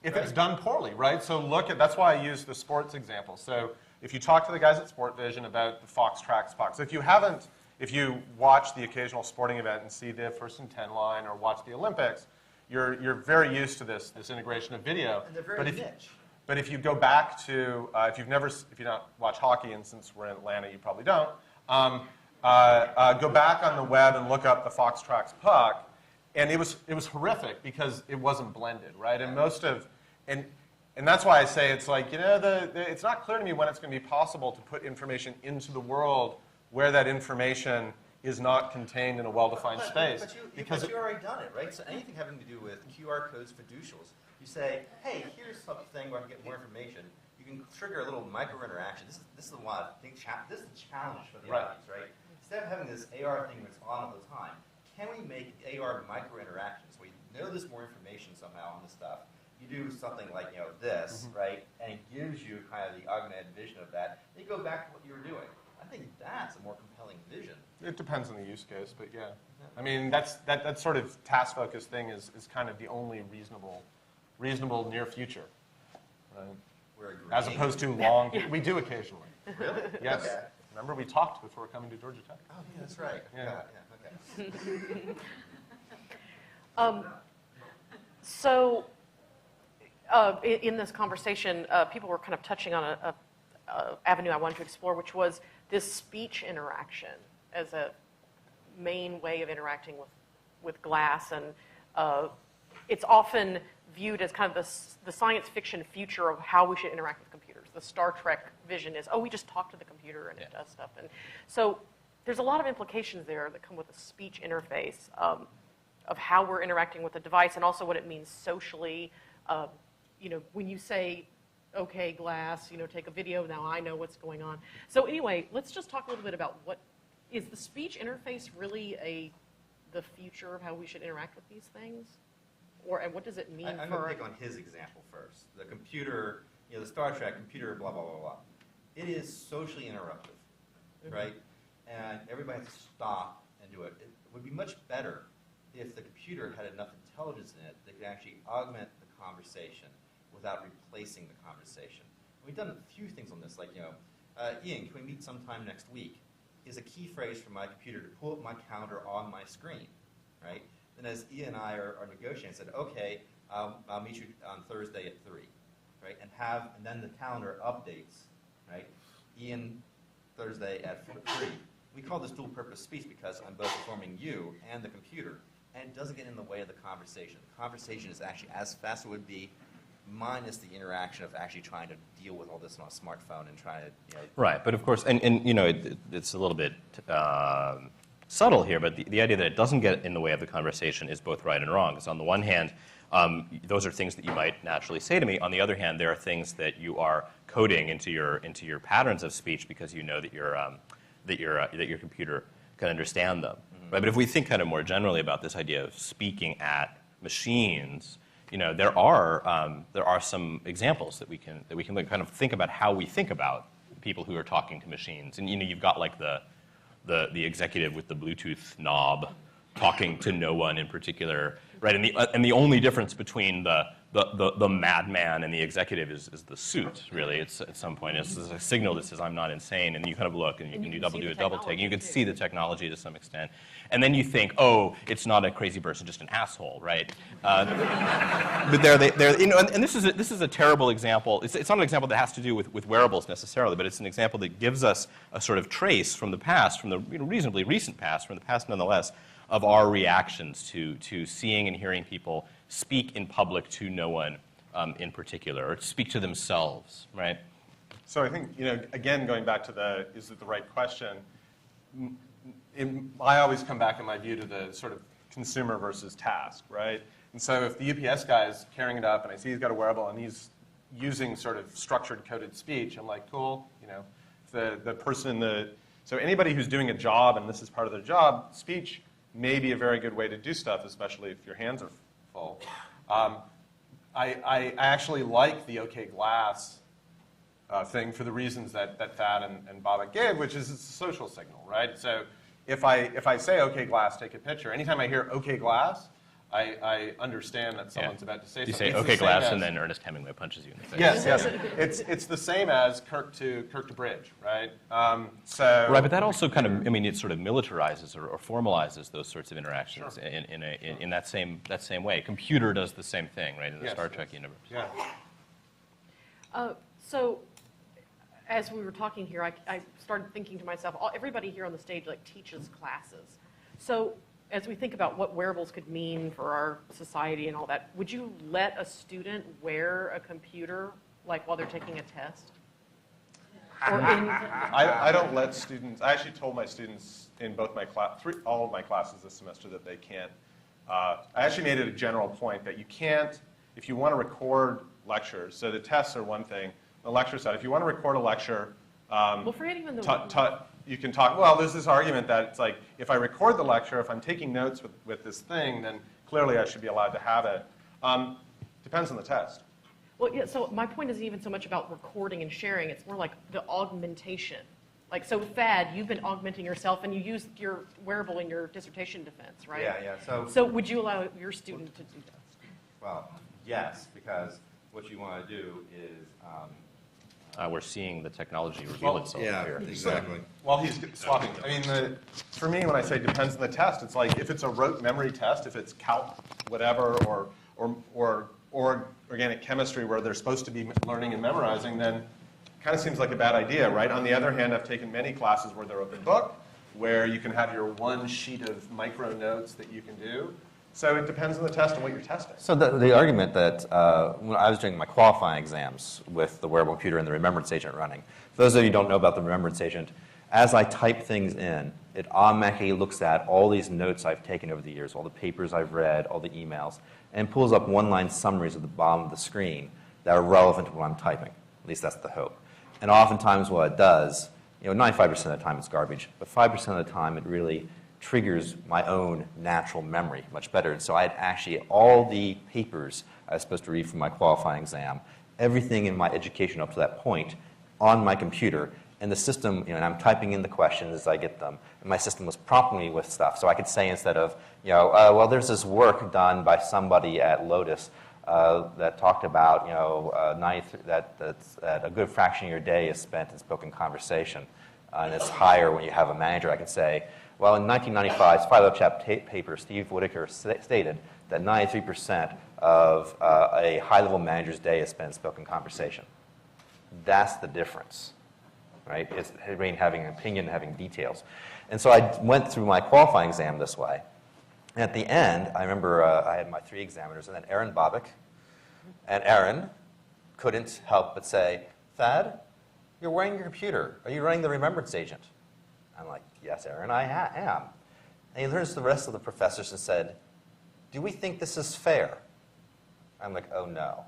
If it's done poorly, right? So that's why I use the sports example. So if you talk to the guys at Sport Vision about the Fox Tracks box, if you watch the occasional sporting event and see the 1st and 10 line or watch the Olympics, you're very used to this integration of video. And they're very niche. But if you go back to, if you not watch hockey, and since we're in Atlanta, you probably don't, go back on the web and look up the Fox Tracks puck, and it was horrific because it wasn't blended, right? And and that's why I say it's like, you know, it's not clear to me when it's going to be possible to put information into the world where that information is not contained in a well-defined space. But you already done it, right? So anything having to do with QR codes, fiducials, you say, hey, here's something where I can get more information. You can trigger a little micro interaction. This is the one. This is the challenge for the audience, right? Instead of having this AR thing that's on all the time, can we make AR micro interactions where you know there's more information somehow on this stuff? You do something like, you know, this, right? And it gives you kind of the augmented vision of that. Then you go back to what you were doing. I think that's a more compelling vision. It depends on the use case, but yeah. I mean, that sort of task-focused thing is kind of the only reasonable near future, right? We're agreeing. As opposed to long. We do occasionally. Really? Yes. Okay. Remember, we talked before coming to Georgia Tech. Oh, yeah, that's right. Yeah. Okay. So in this conversation, people were kind of touching on a avenue I wanted to explore, which was this speech interaction as a main way of interacting with glass. And it's often viewed as kind of the science fiction future of how we should interact with computers. The Star Trek vision is, we just talk to the computer and it does stuff. And so there's a lot of implications there that come with a speech interface of how we're interacting with the device and also what it means socially. You know, when you say, okay, glass, you know, take a video, now I know what's going on. So anyway, let's just talk a little bit about what is the speech interface really the future of how we should interact with these things? And what does it mean I'm going to pick on his example first. The computer, you know, the Star Trek computer, blah, blah, blah, blah. It is socially interruptive, right? And everybody has to stop and do it. It would be much better if the computer had enough intelligence in it that could actually augment the conversation without replacing the conversation. We've done a few things on this, like, you know, Ian, can we meet sometime next week? Is a key phrase from my computer to pull up my calendar on my screen, right? Then as Ian and I are negotiating, I said, okay, I'll meet you on Thursday at 3, right? And then the calendar updates, right? Ian, Thursday at 3. We call this dual purpose speech because I'm both informing you and the computer, and it doesn't get in the way of the conversation. The conversation is actually as fast as it would be, minus the interaction of actually trying to deal with all this on a smartphone and trying to, you know. Right, but of course, and you know, it's a little bit subtle here, but the idea that it doesn't get in the way of the conversation is both right and wrong. Because on the one hand, those are things that you might naturally say to me. On the other hand, there are things that you are coding into your patterns of speech because you know that your computer can understand them. Right? But if we think kind of more generally about this idea of speaking at machines, there are some examples that we can like kind of think about how we think about people who are talking to machines. And you've got like the executive with the Bluetooth knob talking to no one in particular, right? And the only difference between the madman and the executive is the suit, really. It's at some point it's a signal that says I'm not insane, and you kind of look and you can do a double take, and you can see the technology to some extent. And then you think, oh, it's not a crazy person, just an asshole, right? But and this is a terrible example. It's not an example that has to do with wearables necessarily, but it's an example that gives us a sort of trace from the past, from the reasonably recent past, from the past nonetheless, of our reactions to seeing and hearing people speak in public to no one in particular, or speak to themselves, right? So I think, again, going back to is it the right question, I always come back in my view to the sort of consumer versus task, right? And so if the UPS guy is carrying it up and I see he's got a wearable and he's using sort of structured coded speech, I'm like, cool, the person so anybody who's doing a job and this is part of their job, speech may be a very good way to do stuff, especially if your hands are full. I actually like the OK Glass thing for the reasons that Thad and Babak gave, which is it's a social signal, right? So if I say OK Glass, take a picture, anytime I hear OK Glass, I understand that someone's about to say something. You say OK Glass, and then Ernest Hemingway punches you in the face. Yes. It's the same as Kirk to Bridge, right? Right, but that also kind of, it sort of militarizes or formalizes those sorts of interactions Sure. in that same way. Computer does the same thing, right, in the Star Trek universe. Yeah. So, as we were talking here, I started thinking to myself, everybody here on the stage teaches classes. So, as we think about what wearables could mean for our society and all that, would you let a student wear a computer while they're taking a test? Or I don't let students. I actually told my students in both my all of my classes this semester that they can't. I actually made it a general point that you can't, if you want to record lectures. So the tests are one thing. The lecture side, if you want to record a lecture, well, forget even the you can talk. Well, there's this argument that it's like if I record the lecture, if I'm taking notes with this thing, then clearly I should be allowed to have it. Depends on the test. Well, yeah. So my point isn't even so much about recording and sharing. It's more like the augmentation. So Thad, you've been augmenting yourself, and you used your wearable in your dissertation defense, right? Yeah. So would you allow your student to do that? Well, yes, because what you want to do is. We're seeing the technology reveal itself here. Exactly. While he's swapping, for me, when I say depends on the test, it's like if it's a rote memory test, if it's calc, whatever, or organic chemistry where they're supposed to be learning and memorizing, then it kind of seems like a bad idea, right? On the other hand, I've taken many classes where they're open book, where you can have your one sheet of micro notes that you can do. So it depends on the test and what you're testing. So the argument that when I was doing my qualifying exams with the wearable computer and the Remembrance Agent running, for those of you who don't know about the Remembrance Agent, as I type things in, it automatically looks at all these notes I've taken over the years, all the papers I've read, all the emails, and pulls up one-line summaries at the bottom of the screen that are relevant to what I'm typing. At least that's the hope. And oftentimes what it does, 95% of the time it's garbage, but 5% of the time it really triggers my own natural memory much better. And so I had actually all the papers I was supposed to read for my qualifying exam, everything in my education up to that point on my computer, and the system, and I'm typing in the questions as I get them, and my system was prompting me with stuff. So I could say instead of, well, there's this work done by somebody at Lotus that talked about, that a good fraction of your day is spent in spoken conversation, and it's higher when you have a manager. I could say, well, in 1995's Philo Chap paper, Steve Whitaker stated that 93% of a high-level manager's day is spent in spoken conversation. That's the difference, right? It's having an opinion, having details. And so I went through my qualifying exam this way. And at the end, I remember I had my 3 examiners, and then Aaron Babak. And Aaron couldn't help but say, Thad, you're wearing your computer. Are you running the Remembrance Agent? I'm like, yes, Aaron, I am. And he turns to the rest of the professors and said, do we think this is fair? I'm like, oh, no.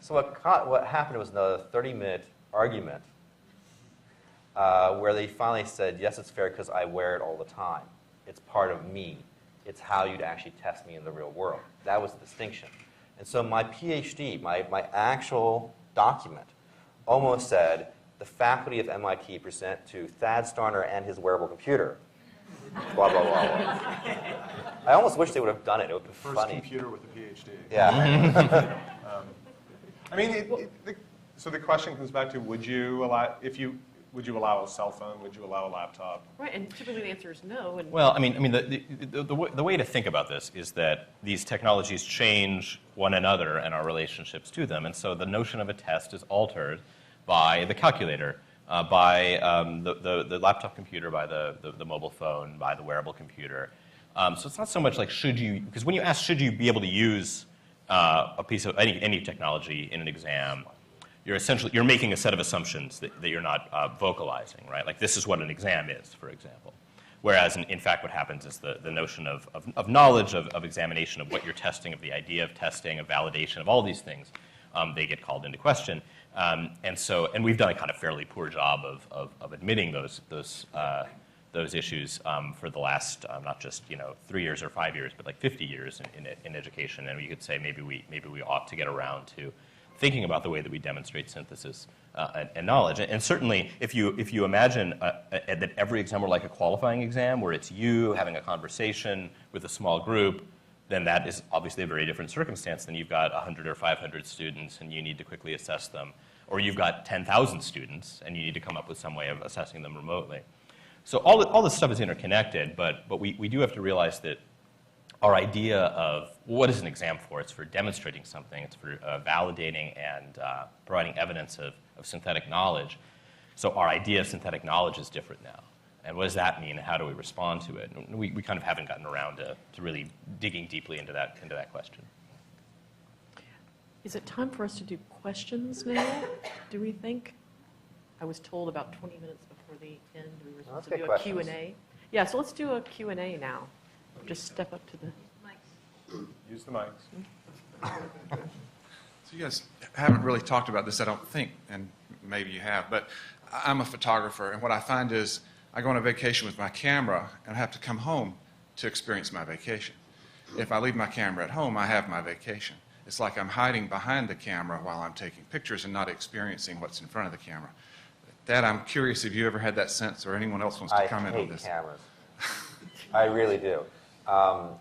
So what happened was another 30-minute argument where they finally said, yes, it's fair because I wear it all the time. It's part of me. It's how you'd actually test me in the real world. That was the distinction. And so my PhD, my actual document, almost said, the faculty of MIT present to Thad Starner and his wearable computer. Blah, blah, blah, blah. I almost wish they would have done it. It would be First funny. computer with a PhD. Yeah. I mean, so the question comes back to: would you allow a cell phone? Would you allow a laptop? Right, and typically the answer is no. And Well, I mean, the way to think about this is that these technologies change one another and our relationships to them, and so the notion of a test is altered by the calculator, by the laptop computer, by the mobile phone, by the wearable computer. So it's not so much like should you, because when you ask should you be able to use a piece of any technology in an exam, you're making a set of assumptions that you're not vocalizing, right? Like this is what an exam is, for example. Whereas in fact what happens is the notion of knowledge, of examination, of what you're testing, of the idea of testing, of validation, of all these things, they get called into question. And we've done a kind of fairly poor job of admitting those issues for the last not just 3 years or 5 years, but like 50 years in education. And we could say maybe we ought to get around to thinking about the way that we demonstrate synthesis and knowledge. And certainly, if you imagine that every exam were like a qualifying exam, where it's you having a conversation with a small group, then that is obviously a very different circumstance than you've got 100 or 500 students and you need to quickly assess them. Or you've got 10,000 students and you need to come up with some way of assessing them remotely. So all this stuff is interconnected, but we do have to realize that our idea of what is an exam for? It's for demonstrating something. It's for validating and providing evidence of synthetic knowledge. So our idea of synthetic knowledge is different now. And what does that mean? And how do we respond to it? And we kind of haven't gotten around to really digging deeply into that question. is it time for us to do questions now, do we think? I was told about 20 minutes before the end we were supposed to do a Q&A. Yeah, so let's do a Q&A now. Just step up to the Use the mics. So you guys haven't really talked about this, I don't think, and maybe you have, but I'm a photographer, and what I find is I go on a vacation with my camera, and I have to come home to experience my vacation. If I leave my camera at home, I have my vacation. It's like I'm hiding behind the camera while I'm taking pictures and not experiencing what's in front of the camera. Dad, I'm curious if you ever had that sense, or anyone else wants to comment on this. I hate cameras. I really do.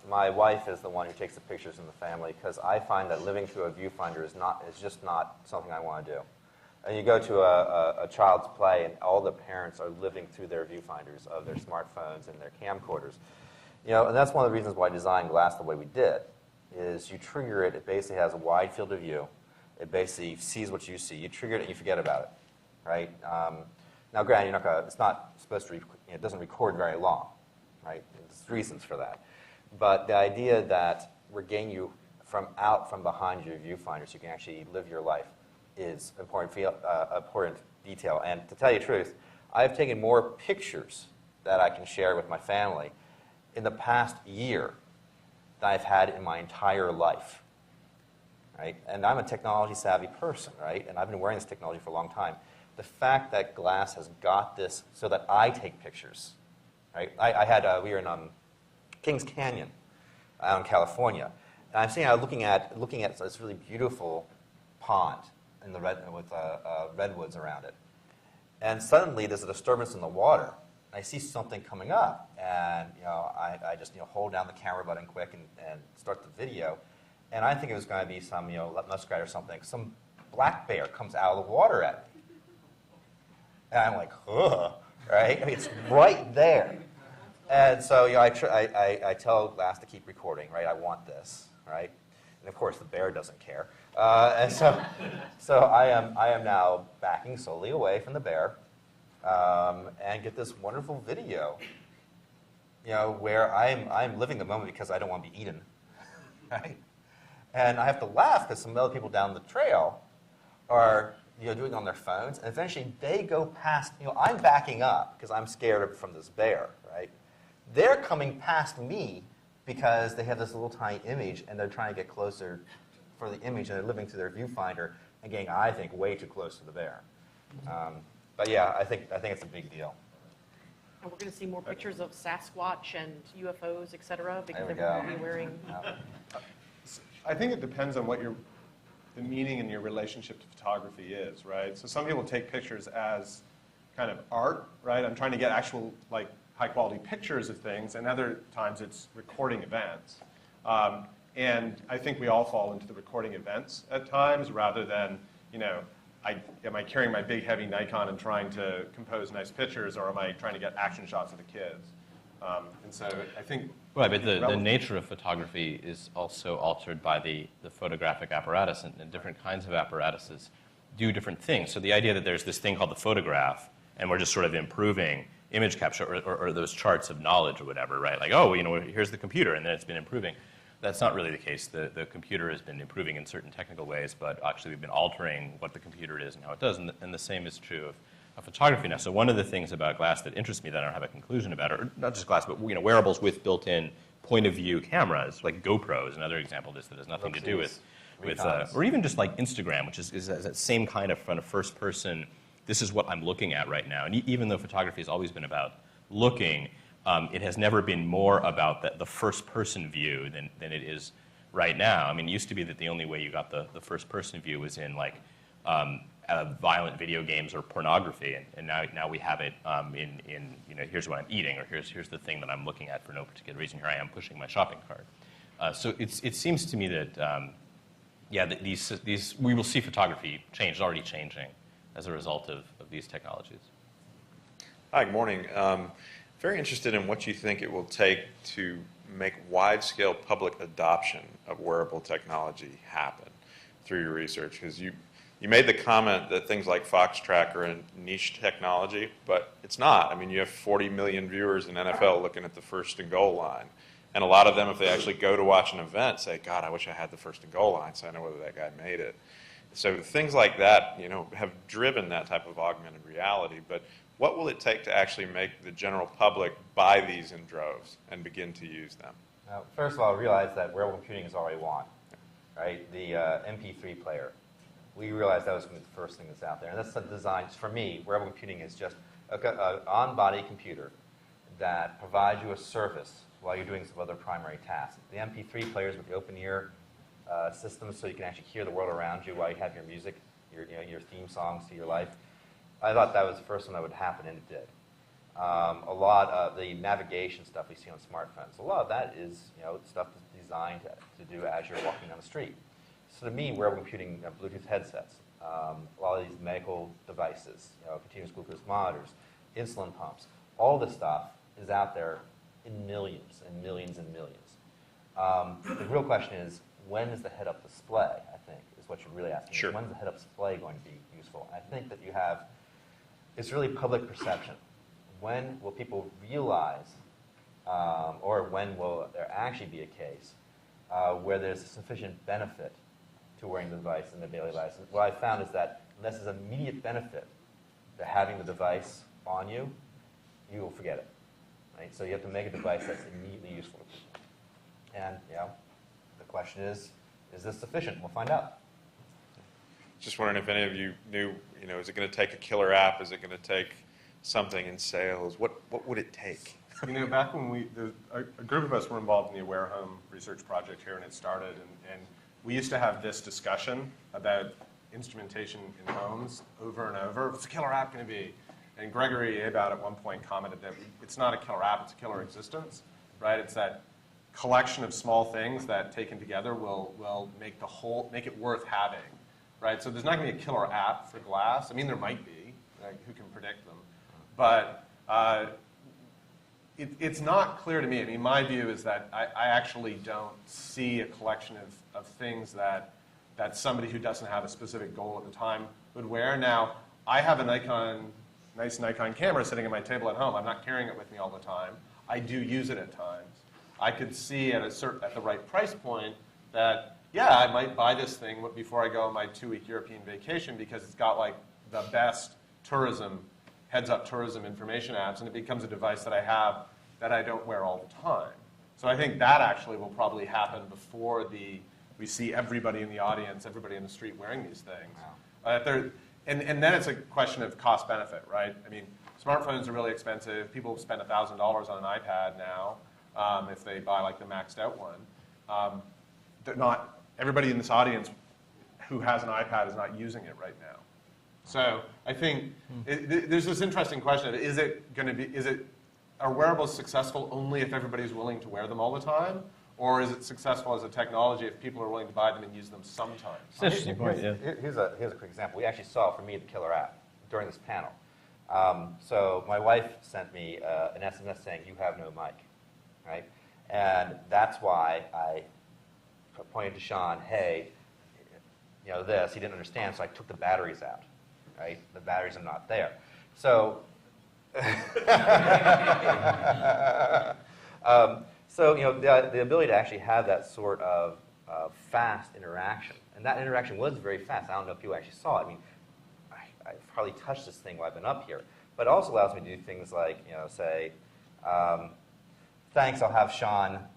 My wife is the one who takes the pictures in the family because I find that living through a viewfinder is just not something I want to do. And you go to a child's play and all the parents are living through their viewfinders of their smartphones and their camcorders. And that's one of the reasons why I designed glass the way we did, is you trigger it, it basically has a wide field of view. It basically sees what you see. You trigger it and you forget about it, right? Now granted, it's not supposed to, it doesn't record very long, right? There's reasons for that. But the idea that we're getting you out from behind your viewfinder so you can actually live your life is important detail. And to tell you the truth, I've taken more pictures that I can share with my family in the past year than I've had in my entire life, right? And I'm a technology-savvy person, right? And I've been wearing this technology for a long time. The fact that glass has got this so that I take pictures, right? We were in Kings Canyon out in California. And I'm sitting out looking at this really beautiful pond in the with redwoods around it. And suddenly there's a disturbance in the water. I see something coming up, and I just hold down the camera button quick and start the video. And I think it was going to be some muskrat or something. Some black bear comes out of the water at me. And I'm like, ugh, right? I mean, it's right there. And so I tell Glass to keep recording, right? I want this, right? And of course the bear doesn't care. And so I am now backing slowly away from the bear and get this wonderful video, where I'm living the moment because I don't want to be eaten, right? And I have to laugh because some other people down the trail are doing it on their phones, and eventually they go past. I'm backing up because I'm scared from this bear, right? They're coming past me because they have this little tiny image and they're trying to get closer for the image, and they're living through their viewfinder and getting, I think, way too close to the bear. But yeah, I think it's a big deal. And we're going to see more pictures of Sasquatch and UFOs, et cetera, because There we everyone go. will be wearing. I think it depends on what the meaning in your relationship to photography is, right? So some people take pictures as kind of art, right? I'm trying to get actual, like, high-quality pictures of things, and other times it's recording events. And I think we all fall into the recording events at times, rather than, you know, am I carrying my big, heavy Nikon and trying to compose nice pictures, or am I trying to get action shots of the kids? And so I think... Right, but the nature of photography is also altered by the photographic apparatus, and different kinds of apparatuses do different things. So the idea that there's this thing called the photograph, and we're just sort of improving image capture, or those charts of knowledge or whatever, right? Like, oh, you know, here's the computer, and then it's been improving. That's not really the case. The computer has been improving in certain technical ways, but actually we've been altering what the computer is and how it does, and the same is true of photography now. So one of the things about glass that interests me that I don't have a conclusion about, or not just glass, but, you know, wearables with built-in point-of-view cameras, like GoPro is another example of this that has nothing to do with or even just like Instagram, which is that same kind of first-person, this is what I'm looking at right now. And even though photography has always been about looking, it has never been more about the first-person view than it is right now. I mean, it used to be that the only way you got the first-person view was in, like, violent video games or pornography, and now we have it in you know, here's what I'm eating, or here's the thing that I'm looking at for no particular reason. Here I am pushing my shopping cart. So it seems to me that these we will see photography change. It's already changing as a result of these technologies. Hi, good morning. Very interested in what you think it will take to make wide-scale public adoption of wearable technology happen through your research, because you made the comment that things like Foxtrack are a niche technology, but it's not. I mean, you have 40 million viewers in NFL looking at the first and goal line. And a lot of them, if they actually go to watch an event, say, God, I wish I had the first and goal line so I know whether that guy made it. So things like that, you know, have driven that type of augmented reality. But what will it take to actually make the general public buy these in droves and begin to use them? Now, first of all, realize that wearable computing is all we want, right? The MP3 player. We realized that was going to be the first thing that's out there. And that's the design. For me, wearable computing is just an on-body computer that provides you a surface while you're doing some other primary tasks. The MP3 players with the open-ear system, so you can actually hear the world around you while you have your music, your theme songs to your life. I thought that was the first one that would happen, and it did. A lot of the navigation stuff we see on smartphones, a lot of that is, you know, stuff that's designed to do as you're walking down the street. So to me, wearable computing, Bluetooth headsets, a lot of these medical devices, you know, continuous glucose monitors, insulin pumps, all this stuff is out there in millions and millions and millions. The real question is, when is the head-up display, I think, is what you're really asking. Sure. When is the head-up display going to be useful? I think that it's really public perception. When will people realize, or when will there actually be a case where there's a sufficient benefit to wearing the device in their daily lives? What I found is that unless there's immediate benefit to having the device on you, you will forget it. Right? So you have to make a device that's immediately useful to people. And, you know, the question is this sufficient? We'll find out. Just wondering if any of you knew, you know, is it going to take a killer app? Is it going to take something in sales? What would it take? You know, back when a group of us were involved in the Aware Home research project here, and it started, and we used to have this discussion about instrumentation in homes over and over. What's a killer app going to be? And Gregory Abad at one point commented that it's not a killer app, it's a killer existence, right? It's that collection of small things that taken together will make it worth having, right? So there's not going to be a killer app for glass. I mean, there might be, like, who can predict them? But it's not clear to me. I mean, my view is that I actually don't see a collection of things that somebody who doesn't have a specific goal at the time would wear. Now, I have a nice Nikon camera sitting at my table at home. I'm not carrying it with me all the time. I do use it at times. I could see at the right price point that, yeah, I might buy this thing before I go on my 2-week European vacation because it's got, like, the best heads-up tourism information apps, and it becomes a device that I have that I don't wear all the time. So I think that actually will probably happen before we see everybody in the audience, everybody in the street wearing these things. Wow. And then it's a question of cost-benefit, right? I mean, smartphones are really expensive. People spend $1,000 on an iPad now if they buy, like, the maxed-out one. They're not everybody in this audience who has an iPad is not using it right now. So I think there's this interesting question of are wearables successful only if everybody's willing to wear them all the time? Or is it successful as a technology if people are willing to buy them and use them sometimes? It's an interesting point, yeah. Here's a quick example. We actually saw, for me, the killer app during this panel. So my wife sent me an SMS saying, "You have no mic," right? And that's why I pointed to Sean, "Hey, you know this." He didn't understand, so I took the batteries out, right? The batteries are not there. So, so you know, the ability to actually have that sort of fast interaction, and that interaction was very fast. I don't know if people actually saw it. I mean, I've hardly touched this thing while I've been up here, but it also allows me to do things like, you know, say, "Thanks, I'll have Sean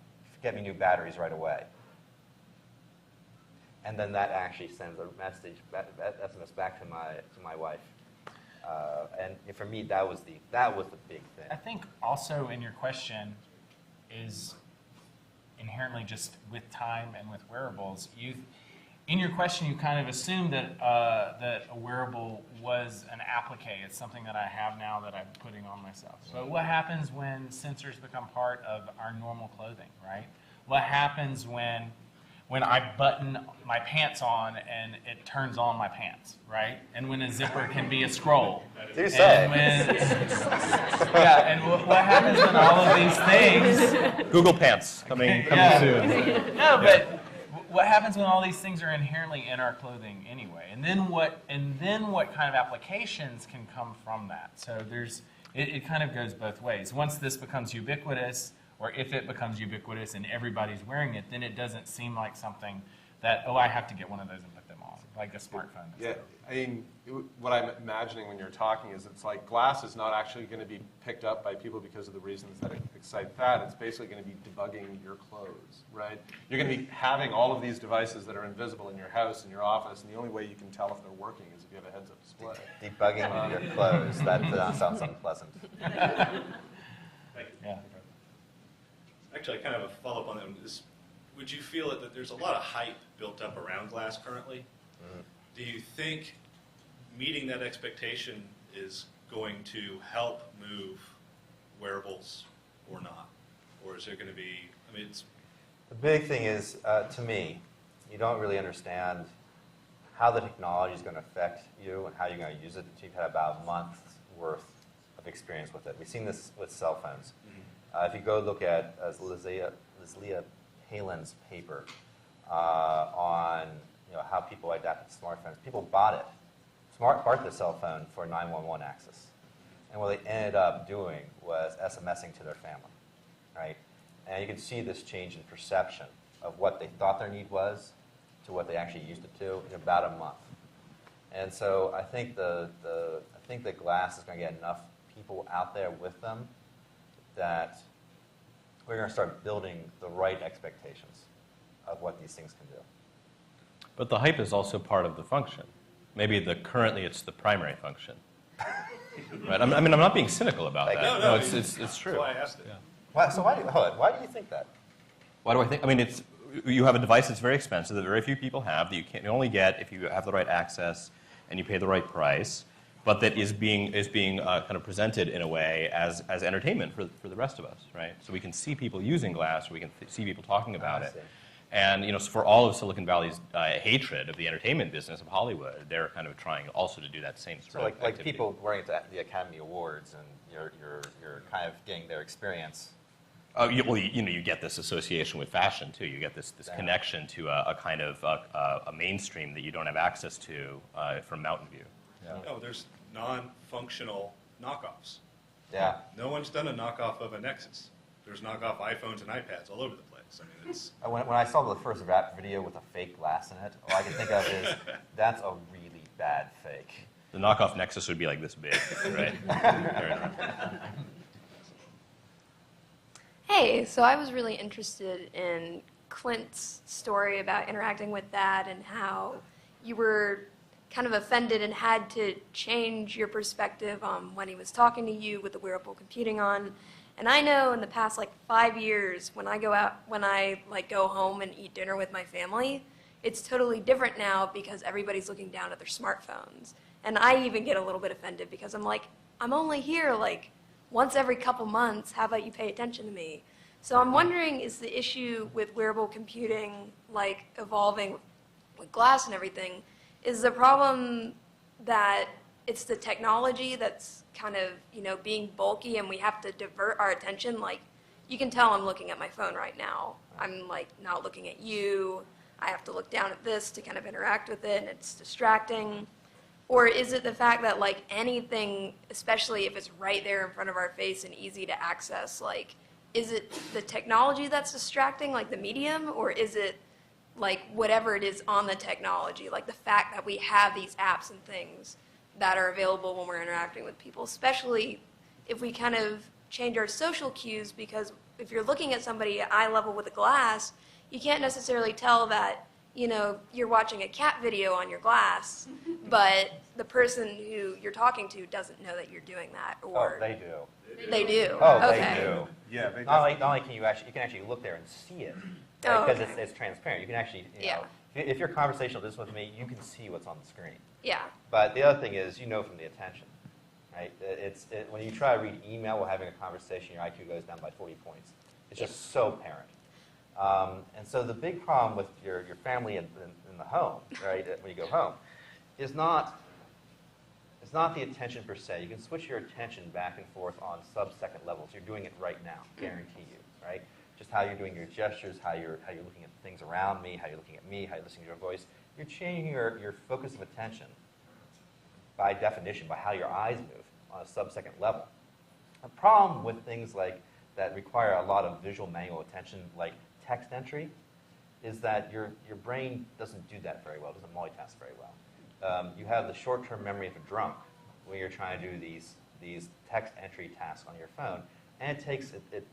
get me new batteries right away." And then that actually sends a message, SMS back to my wife. And for me, that was the big thing. I think also in your question is inherently just with time and with wearables. In your question, you kind of assumed that that a wearable was an applique. It's something that I have now that I'm putting on myself. But what happens when sensors become part of our normal clothing, right? What happens when I button my pants on and it turns on my pants, right? And when a zipper can be a scroll. Do say. And what happens when all of these things... Google Pants coming soon. No, but what happens when all these things are inherently in our clothing anyway? And then what kind of applications can come from that? So it kind of goes both ways. Once this becomes ubiquitous, or if it becomes ubiquitous and everybody's wearing it, then it doesn't seem like something that, oh, I have to get one of those and put them on, like a smartphone. Yeah, I mean, what I'm imagining when you're talking is it's like glass is not actually going to be picked up by people because of the reasons that excite that. It's basically going to be debugging your clothes, right? You're going to be having all of these devices that are invisible in your house, in your office, and the only way you can tell if they're working is if you have a heads-up display. Debugging your clothes. That sounds unpleasant. Yeah. Actually, kind of a follow-up on that. Would you feel that there's a lot of hype built up around glass currently? Mm-hmm. Do you think meeting that expectation is going to help move wearables or not? Or is there going to be, I mean, The big thing is, to me, you don't really understand how the technology is going to affect you and how you're going to use it until you've had about a month's worth of experience with it. We've seen this with cell phones. If you go look at Lilia Palin's paper on how people adapted to smartphones, people bought the cell phone for 911 access. And what they ended up doing was SMSing to their family, right? And you can see this change in perception of what they thought their need was to what they actually used it to in about a month. And so I think the glass is going to get enough people out there with them that we're going to start building the right expectations of what these things can do. But the hype is also part of the function. Maybe currently it's the primary function. Right? I mean, I'm not being cynical about that. No, it's true. That's why I asked it. Yeah. So why do you think that? Why do I think? I mean, you have a device that's very expensive that very few people have that you can only get if you have the right access and you pay the right price, but that is being kind of presented in a way as entertainment for the rest of us, right? So we can see people using glass, or we can see people talking about it. And so for all of Silicon Valley's hatred of the entertainment business of Hollywood, they're kind of trying also to do that same sort of like activity. people wearing it at the Academy Awards, and you're kind of getting their experience. You get this association with fashion too. You get this connection to a kind of a mainstream that you don't have access to from Mountain View. Yeah. No, there's non-functional knockoffs. Yeah. No one's done a knockoff of a Nexus. There's knockoff iPhones and iPads all over the place. I mean, it's... When I saw the first rap video with a fake glass in it, all I can think of is that's a really bad fake. The knockoff Nexus would be like this big, right? Hey, so I was really interested in Clint's story about interacting with that and how you were kind of offended and had to change your perspective on when he was talking to you with the wearable computing on. And I know in the past 5 years, when I go home and eat dinner with my family, it's totally different now because everybody's looking down at their smartphones. And I even get a little bit offended because I'm like, I'm only here like once every couple months. How about you pay attention to me? So I'm wondering, is the issue with wearable computing like evolving with glass and everything, is the problem that it's the technology that's kind of, you know, being bulky and we have to divert our attention? Like, you can tell I'm looking at my phone right now. I'm like not looking at you. I have to look down at this to kind of interact with it, and it's distracting. Or is it the fact that like anything, especially if it's right there in front of our face and easy to access, like, is it the technology that's distracting, like the medium, or is it like whatever it is on the technology, like the fact that we have these apps and things that are available when we're interacting with people, especially if we kind of change our social cues, because if you're looking at somebody at eye level with a glass, you can't necessarily tell that, you know, you're watching a cat video on your glass, but the person who you're talking to doesn't know that you're doing that. Or Oh, they do. They do. Oh, Okay. they do. Yeah, they Not only can you actually look there and see it, Oh, because okay. it's transparent. You can actually, you Yeah. know, if you're conversational just with me, you can see what's on the screen. Yeah. But the other thing is, you know from the attention, right? When you try to read email while having a conversation, your IQ goes down by 40 points. It's just so apparent. And so the big problem with your family in the home, right, when you go home, is not the attention per se. You can switch your attention back and forth on sub-second levels. You're doing it right now, guarantee you, right? Just how you're doing your gestures, how you're looking at things around me, how you're looking at me, how you're listening to your voice. You're changing your focus of attention by definition, by how your eyes move on a sub-second level. The problem with things like that require a lot of visual manual attention, like text entry, is that your brain doesn't do that very well, doesn't multitask very well. You have the short-term memory of a drunk when you're trying to do these text entry tasks on your phone, and it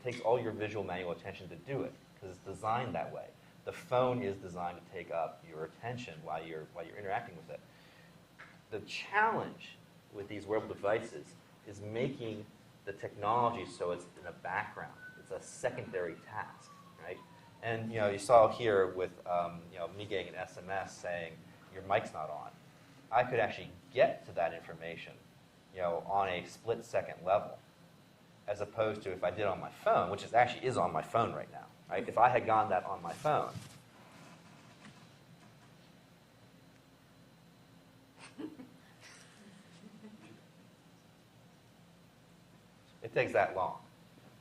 takes all your visual manual attention to do it, because it's designed that way. The phone is designed to take up your attention while you're interacting with it. The challenge with these wearable devices is making the technology so it's in the background. It's a secondary task, right? And you know, you saw here with me getting an SMS saying your mic's not on. I could actually get to that information, you know, on a split-second level, as opposed to if I did on my phone, which actually is on my phone right now, right? If I had gotten that on my phone, it takes that long.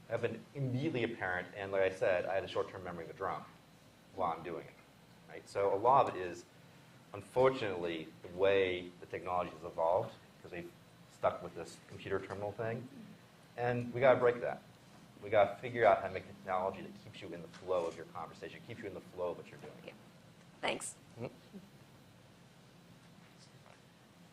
It have been immediately apparent, and like I said, I had a short-term memory of a drum while I'm doing it, right? So a lot of it is, unfortunately, the way the technology has evolved, because we've stuck with this computer terminal thing, and we got to break that. We got to figure out how to make technology that keeps you in the flow of your conversation, keeps you in the flow of what you're doing. Yeah. Thanks. Mhm.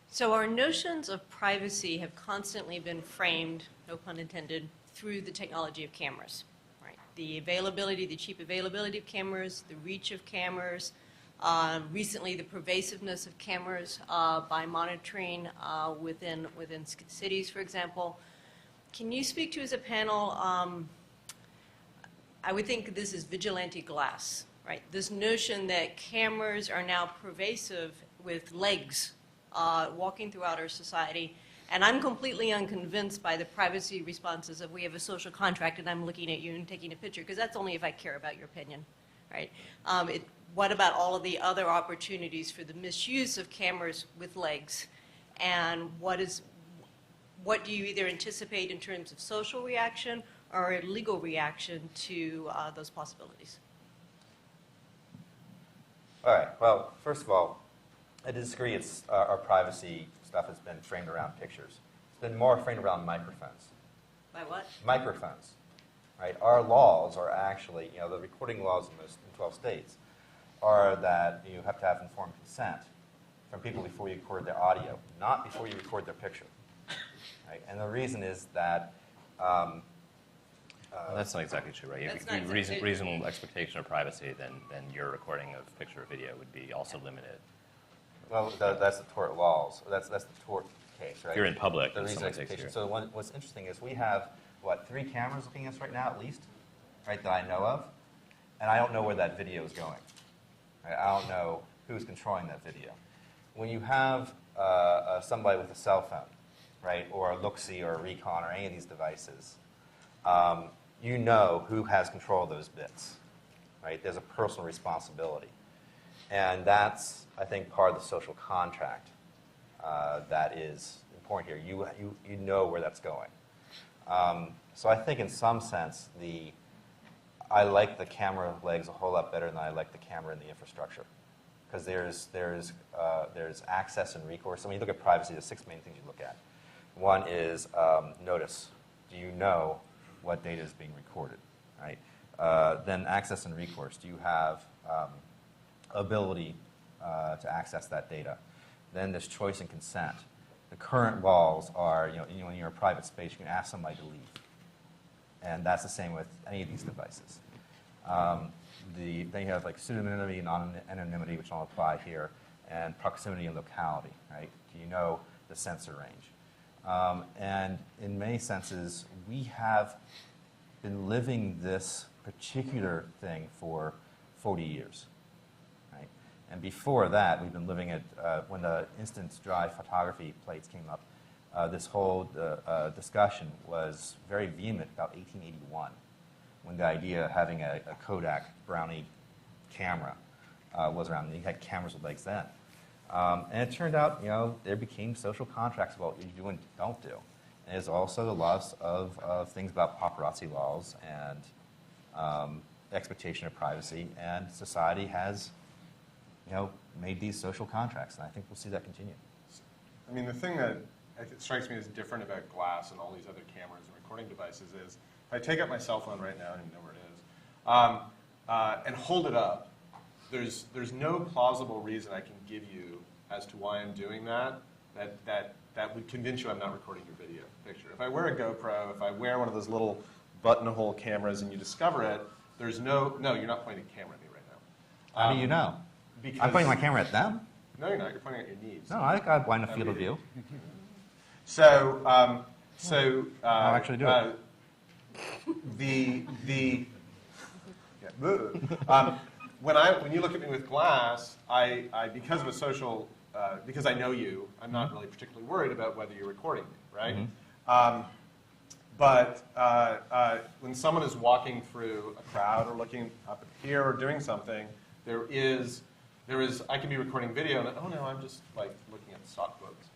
So our notions of privacy have constantly been framed, no pun intended, through the technology of cameras. Right? The availability, the cheap availability of cameras, the reach of cameras, recently the pervasiveness of cameras by monitoring within cities, for example. Can you speak to, as a panel, I would think this is vigilante glass, right? This notion that cameras are now pervasive with legs walking throughout our society. And I'm completely unconvinced by the privacy responses of we have a social contract and I'm looking at you and taking a picture, because that's only if I care about your opinion, right? What about all of the other opportunities for the misuse of cameras with legs? And what do you either anticipate in terms of social reaction or a legal reaction to those possibilities? All right. Well, first of all, I disagree. It's our privacy stuff has been framed around pictures. It's been more framed around microphones. By what? Microphones, right? Our laws are actually, you know, the recording laws in 12 states are that you have to have informed consent from people before you record their audio, not before you record their picture. Right? And the reason is that that's not exactly true, right? That's If not you exactly- reasonable expectation of privacy, then your recording of picture or video would be also limited. well, that's the tort laws. That's the tort case, right? If you're in public The and reason someone takes expectation. your... So what's interesting is we have, 3 cameras looking at us right now at least, right, that I know of, and I don't know where that video is going. Right? I don't know who's controlling that video. When you have somebody with a cell phone, right, or a Look-See or a Recon or any of these devices, you know who has control of those bits, right? There's a personal responsibility. And that's, I think, part of the social contract that is important here. You know where that's going. So I think in some sense, I like the camera legs a whole lot better than I like the camera in the infrastructure. Because there's access and recourse. So when you look at privacy, there's 6 main things you look at. One is notice. Do you know what data is being recorded, right? Then access and recourse. Do you have ability to access that data? Then there's choice and consent. The current laws are, when you're in a private space, you can ask somebody to leave. And that's the same with any of these devices. Then you have like pseudonymity and anonymity, which I'll apply here, and proximity and locality, right? Do you know the sensor range? And in many senses, we have been living this particular thing for 40 years, right? And before that, we've been living it, when the instant dry photography plates came up, this whole discussion was very vehement about 1881, when the idea of having a Kodak Brownie camera was around. You had cameras with legs then. And it turned out, there became social contracts about what you do and don't do. And there's also the laws of things about paparazzi laws and expectation of privacy. And society has, made these social contracts. And I think we'll see that continue. I mean, the thing that strikes me as different about glass and all these other cameras and recording devices is, if I take out my cell phone right now, I don't even know where it is, and hold it up, there's no plausible reason I can give you as to why I'm doing that would convince you I'm not recording your video picture. If I wear a GoPro, if I wear one of those little buttonhole cameras and you discover it, there's no, you're not pointing a camera at me right now. How do you know? Because I'm pointing my camera at them? No, you're not. You're pointing at your knees. No, I think I'd wind a field of view. So, I'll actually do it. When you look at me with glass, I because of a social, because I know you, I'm not really particularly worried about whether you're recording me, right? Mm-hmm. But when someone is walking through a crowd or looking up here or doing something, there is I can be recording video and oh no, I'm just like looking at stock quotes.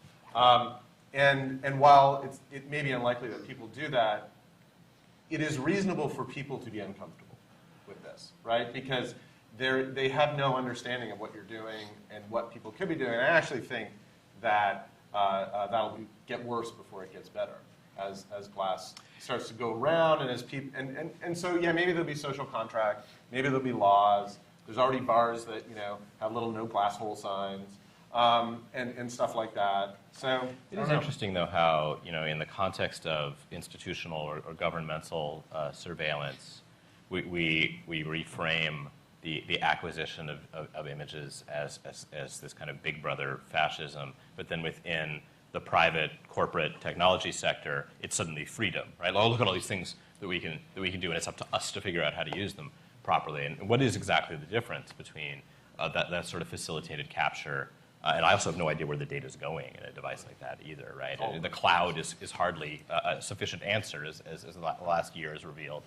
And while it may be unlikely that people do that, it is reasonable for people to be uncomfortable with this, right? Because they have no understanding of what you're doing and what people could be doing. And I actually think that that'll get worse before it gets better as glass starts to go around and as people and so yeah, maybe there'll be social contract, maybe there'll be laws. There's already bars that have little no glass hole signs. And stuff like that. So it is interesting, though, how in the context of institutional or governmental surveillance, we reframe the acquisition of images as this kind of big brother fascism, but then within the private corporate technology sector, it's suddenly freedom, right? Oh, look at all these things that we can do, and it's up to us to figure out how to use them properly. And what is exactly the difference between that sort of facilitated capture? And I also have no idea where the data is going in a device like that either, right? Oh. The cloud is hardly a sufficient answer, as the last year has revealed.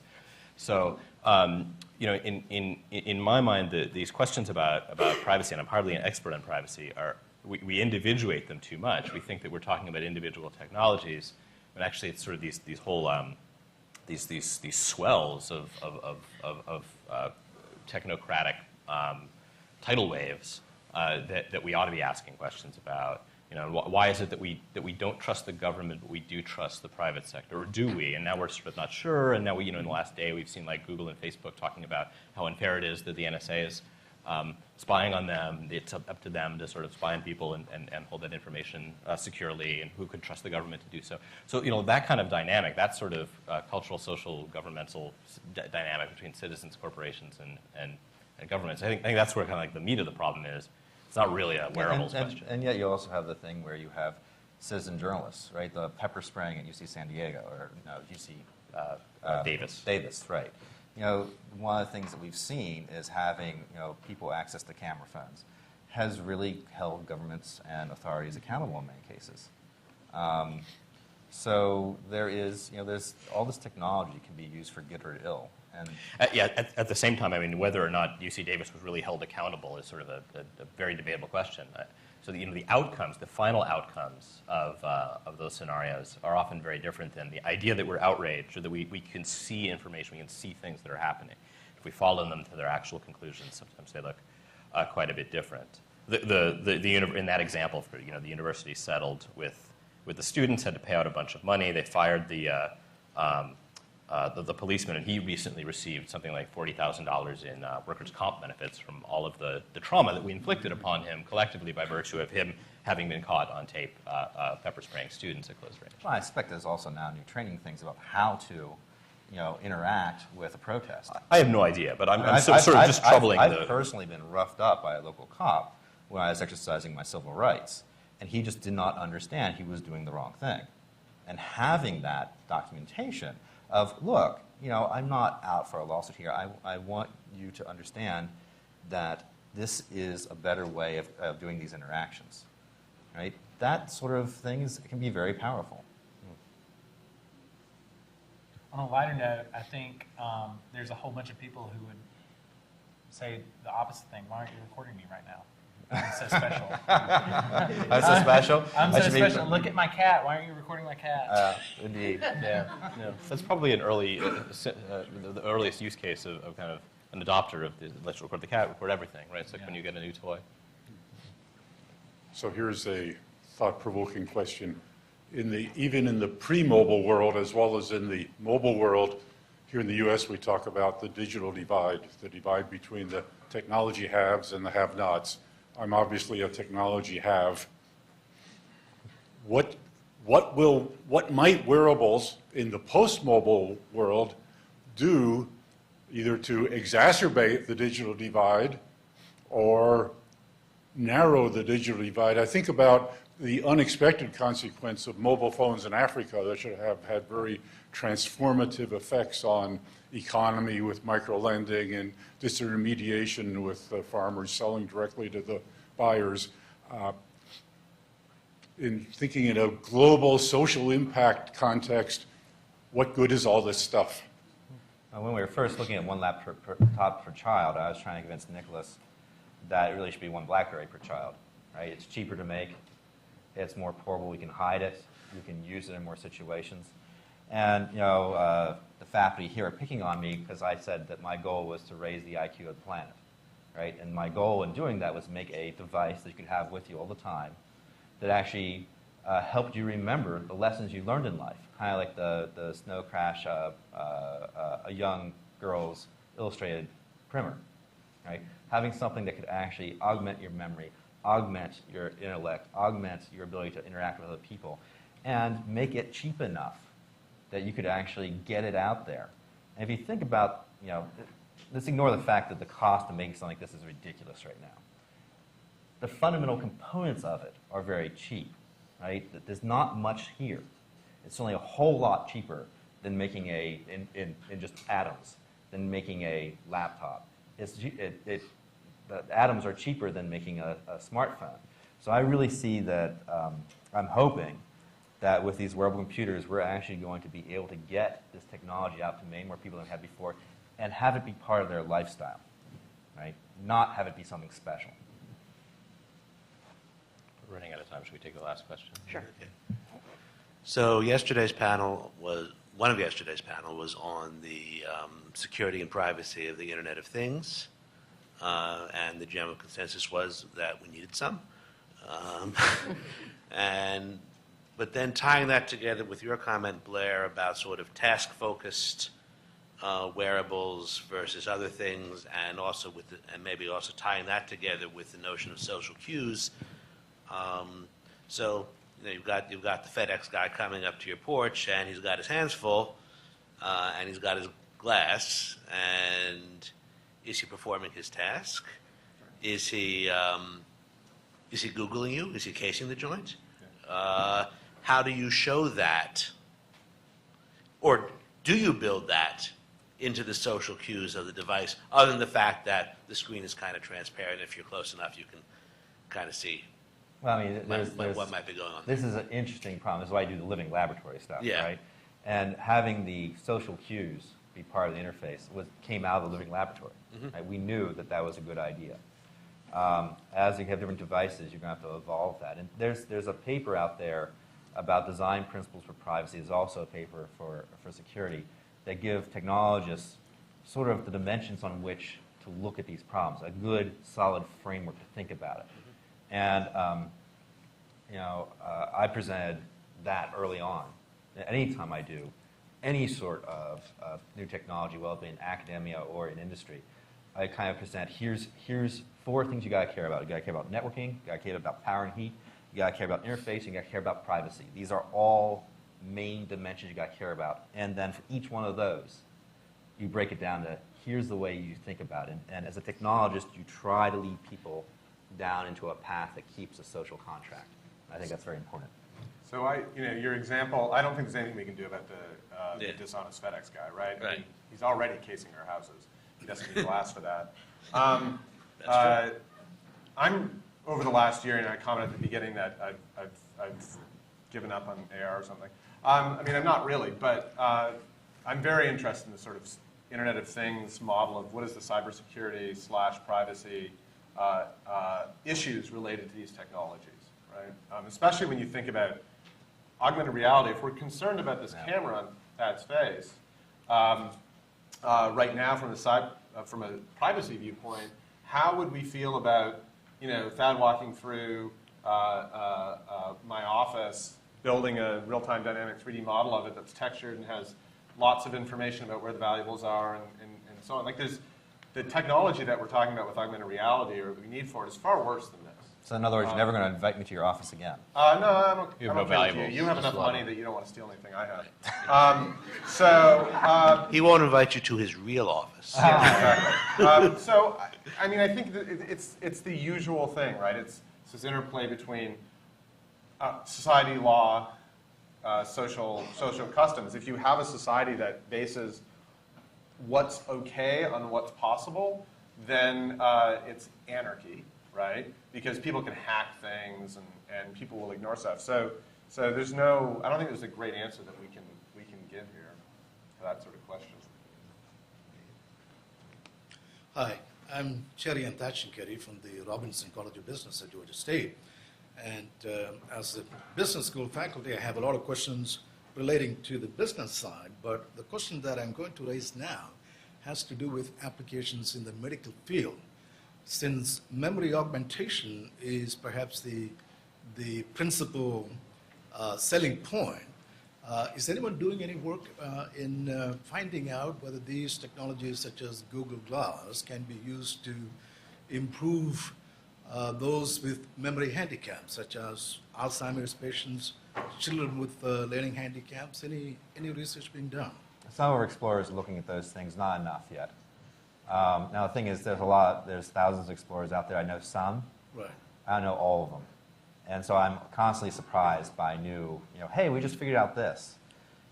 So, in my mind, these questions about privacy, and I'm hardly an expert on privacy, we individuate them too much. We think that we're talking about individual technologies, but actually it's sort of these whole these swells of technocratic tidal waves. That we ought to be asking questions about. Why is it that we don't trust the government, but we do trust the private sector, or do we? And now we're sort of not sure. And now in the last day, we've seen like Google and Facebook talking about how unfair it is that the NSA is spying on them. It's up to them to sort of spy on people and hold that information securely, and who could trust the government to do so. So that kind of dynamic, that sort of cultural, social, governmental dynamic between citizens, corporations, and governments. I think that's where kind of like the meat of the problem is. It's not really a wearables question. And yet you also have the thing where you have citizen journalists, right? The pepper spraying at UC San Diego, or no, UC Davis. Davis, right? one of the things that we've seen is having people access to camera phones has really held governments and authorities accountable in many cases. So there's all this technology can be used for good or ill. And at the same time, I mean, whether or not UC Davis was really held accountable is sort of a very debatable question. So the outcomes, the final outcomes of those scenarios are often very different than the idea that we're outraged or that we can see information, we can see things that are happening. If we follow them to their actual conclusions, sometimes they look quite a bit different. In that example, the university settled with the students, had to pay out a bunch of money. They fired the policeman, and he recently received something like $40,000 in workers' comp benefits from all of the trauma that we inflicted upon him collectively by virtue of him having been caught on tape pepper spraying students at close range. Well, I expect there's also now new training things about how to interact with a protest. I have no idea, but I'm sort of just troubling. I've personally been roughed up by a local cop when I was exercising my civil rights, and he just did not understand he was doing the wrong thing. And having that documentation of, look, I'm not out for a lawsuit here. I want you to understand that this is a better way of doing these interactions, right? That sort of things can be very powerful. On a lighter note, I think there's a whole bunch of people who would say the opposite thing. Why aren't you recording me right now? I'm so special. I'm so special? I'm so special. Look at my cat. Why aren't you recording my cat? Indeed. Yeah. That's probably an early, the earliest use case of kind of an adopter of the let's record the cat, record everything, right? It's like when you get a new toy. So here's a thought-provoking question. Even in the pre-mobile world, as well as in the mobile world, here in the U.S. we talk about the digital divide, the divide between the technology haves and the have-nots. I'm obviously a technology have. What might wearables in the post-mobile world do either to exacerbate the digital divide or narrow the digital divide? I think about the unexpected consequence of mobile phones in Africa that should have had very transformative effects on economy with micro-lending and disintermediation with farmers selling directly to the buyers. In thinking in a global social impact context, what good is all this stuff? When we were first looking at one laptop per child, I was trying to convince Nicholas that it really should be one BlackBerry per child, right? It's cheaper to make. It's more portable. We can hide it. We can use it in more situations. And the faculty here are picking on me because I said that my goal was to raise the IQ of the planet, right? And my goal in doing that was make a device that you could have with you all the time that actually helped you remember the lessons you learned in life, kind of like the snow crash, a young girl's illustrated primer, right? Having something that could actually augment your memory, augment your intellect, augment your ability to interact with other people, and make it cheap enough that you could actually get it out there. And if you think about, let's ignore the fact that the cost of making something like this is ridiculous right now. The fundamental components of it are very cheap, right? There's not much here. It's only a whole lot cheaper than making in just atoms, than making a laptop. The atoms are cheaper than making a smartphone. So I really see that, I'm hoping that with these wearable computers, we're actually going to be able to get this technology out to many more people than we had before and have it be part of their lifestyle, right? Not have it be something special. We're running out of time. Should we take the last question? Sure. Okay. So one of yesterday's panel was on the security and privacy of the Internet of Things. And the general consensus was that we needed some. But then tying that together with your comment, Blair, about sort of task-focused wearables versus other things, and also and maybe also tying that together with the notion of social cues. So you've got the FedEx guy coming up to your porch, and he's got his hands full, and he's got his glass, and is he performing his task? Is he Googling you? Is he casing the joint? How do you show that? Or do you build that into the social cues of the device, other than the fact that the screen is kind of transparent. If you're close enough, you can kind of see Well, I mean, what might be going on. This is an interesting problem. This is why I do the living laboratory stuff, Yeah. right? And having the social cues be part of the interface came out of the living laboratory. Right? We knew that that was a good idea. As you have different devices, you're going to have to evolve that. And there's a paper out there about design principles for privacy. There's also a paper for security that give technologists sort of the dimensions on which to look at these problems, a good, solid framework to think about it. And I presented that early on. Anytime I do any sort of new technology, whether it be in academia or in industry, I kind of present, here's 4 things you got to care about. You got to care about networking, you got to care about power and heat, you got to care about interface, you got to care about privacy. These are all main dimensions you got to care about. And then for each one of those, you break it down to here's the way you think about it. And as a technologist, you try to lead people down into a path that keeps a social contract. I think that's very important. So your example, I don't think there's anything we can do about the dishonest FedEx guy, right? Right. I mean, he's already casing our houses. He doesn't need glass for that. That's true. I'm over the last year, and I commented at the beginning that I've given up on AR or something. I mean, I'm not really, but I'm very interested in the sort of Internet of Things model of what is the cybersecurity / privacy issues related to these technologies, right? Especially when you think about augmented reality. If we're concerned about this camera on Thad's face, right now from a privacy viewpoint, how would we feel about Thad walking through my office, building a real-time dynamic 3D model of it that's textured and has lots of information about where the valuables are and so on. Like the technology that we're talking about with augmented reality or we need for it is far worse than this. So in other words, you're never going to invite me to your office again. No, I don't. You have I no don't care with valuables. you have enough money that you don't want to steal anything I have. He won't invite you to his real office. Yeah, exactly. So, I mean, I think that it's the usual thing, right? It's this interplay between society, law, social customs. If you have a society that bases what's okay on what's possible, then it's anarchy, right? Because people can hack things and people will ignore stuff. So there's no. I don't think there's a great answer that we can give here to that sort of question. Hi, I'm Cherry Anthachinkeri from the Robinson College of Business at Georgia State. And as a business school faculty, I have a lot of questions relating to the business side. But the question that I'm going to raise now has to do with applications in the medical field. Since memory augmentation is perhaps the principal selling point, is anyone doing any work in finding out whether these technologies such as Google Glass can be used to improve those with memory handicaps, such as Alzheimer's patients, children with learning handicaps? Any research being done? Some of our explorers are looking at those things, not enough yet. Now the thing is, there's thousands of explorers out there. I know some. Right. I don't know all of them. And so I'm constantly surprised by new, hey, we just figured out this.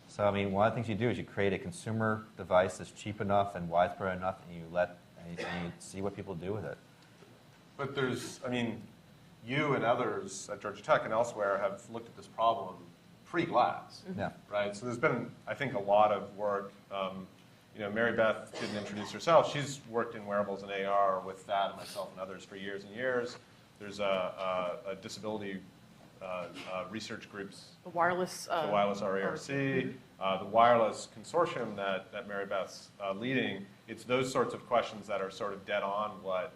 So I mean, one of the things you do is you create a consumer device that's cheap enough and widespread enough, and you see what people do with it. But you and others at Georgia Tech and elsewhere have looked at this problem pre-glass, right? So there's been, I think, a lot of work. Mary Beth didn't introduce herself. She's worked in wearables and AR with Thad and myself and others for years and years. There's a disability research groups. The wireless. The wireless RARC, the wireless consortium that Mary Beth's leading. It's those sorts of questions that are sort of dead on what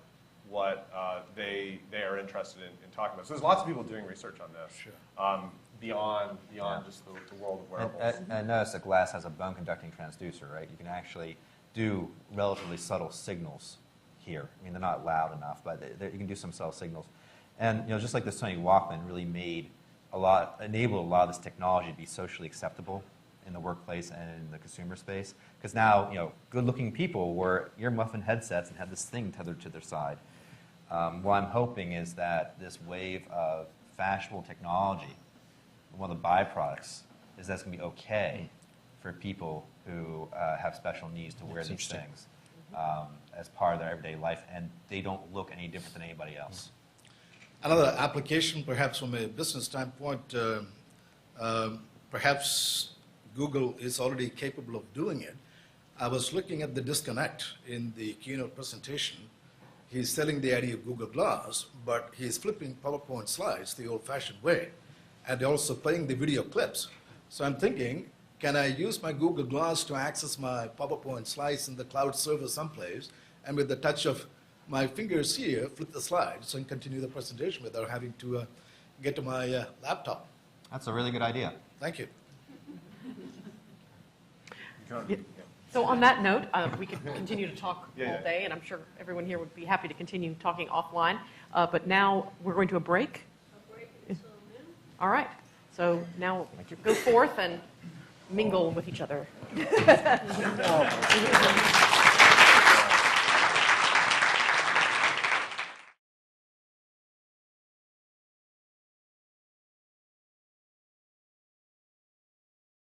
they are interested in talking about. So there's lots of people doing research on this. Sure. Beyond just the world of wearables. And notice that glass has a bone-conducting transducer, right? You can actually do relatively subtle signals here. I mean, they're not loud enough, but you can do some subtle signals. And just like the Sony Walkman really enabled a lot of this technology to be socially acceptable in the workplace and in the consumer space. Because now, good-looking people wore ear-muffin headsets and had this thing tethered to their side. What I'm hoping is that this wave of fashionable technology, one of the byproducts is that's going to be okay for people who have special needs to wear these things as part of their everyday life, and they don't look any different than anybody else. Another application, perhaps from a business standpoint, perhaps Google is already capable of doing it. I was looking at the disconnect in the keynote presentation. He's selling the idea of Google Glass, but he's flipping PowerPoint slides the old-fashioned way, and also playing the video clips. So I'm thinking, can I use my Google Glass to access my PowerPoint slides in the cloud server someplace, and with the touch of my fingers here, flip the slides and continue the presentation without having to get to my laptop? That's a really good idea. Thank you. So on that note, we could continue to talk all day, and I'm sure everyone here would be happy to continue talking offline. But now we're going to a break. All right. So now go forth and mingle with each other.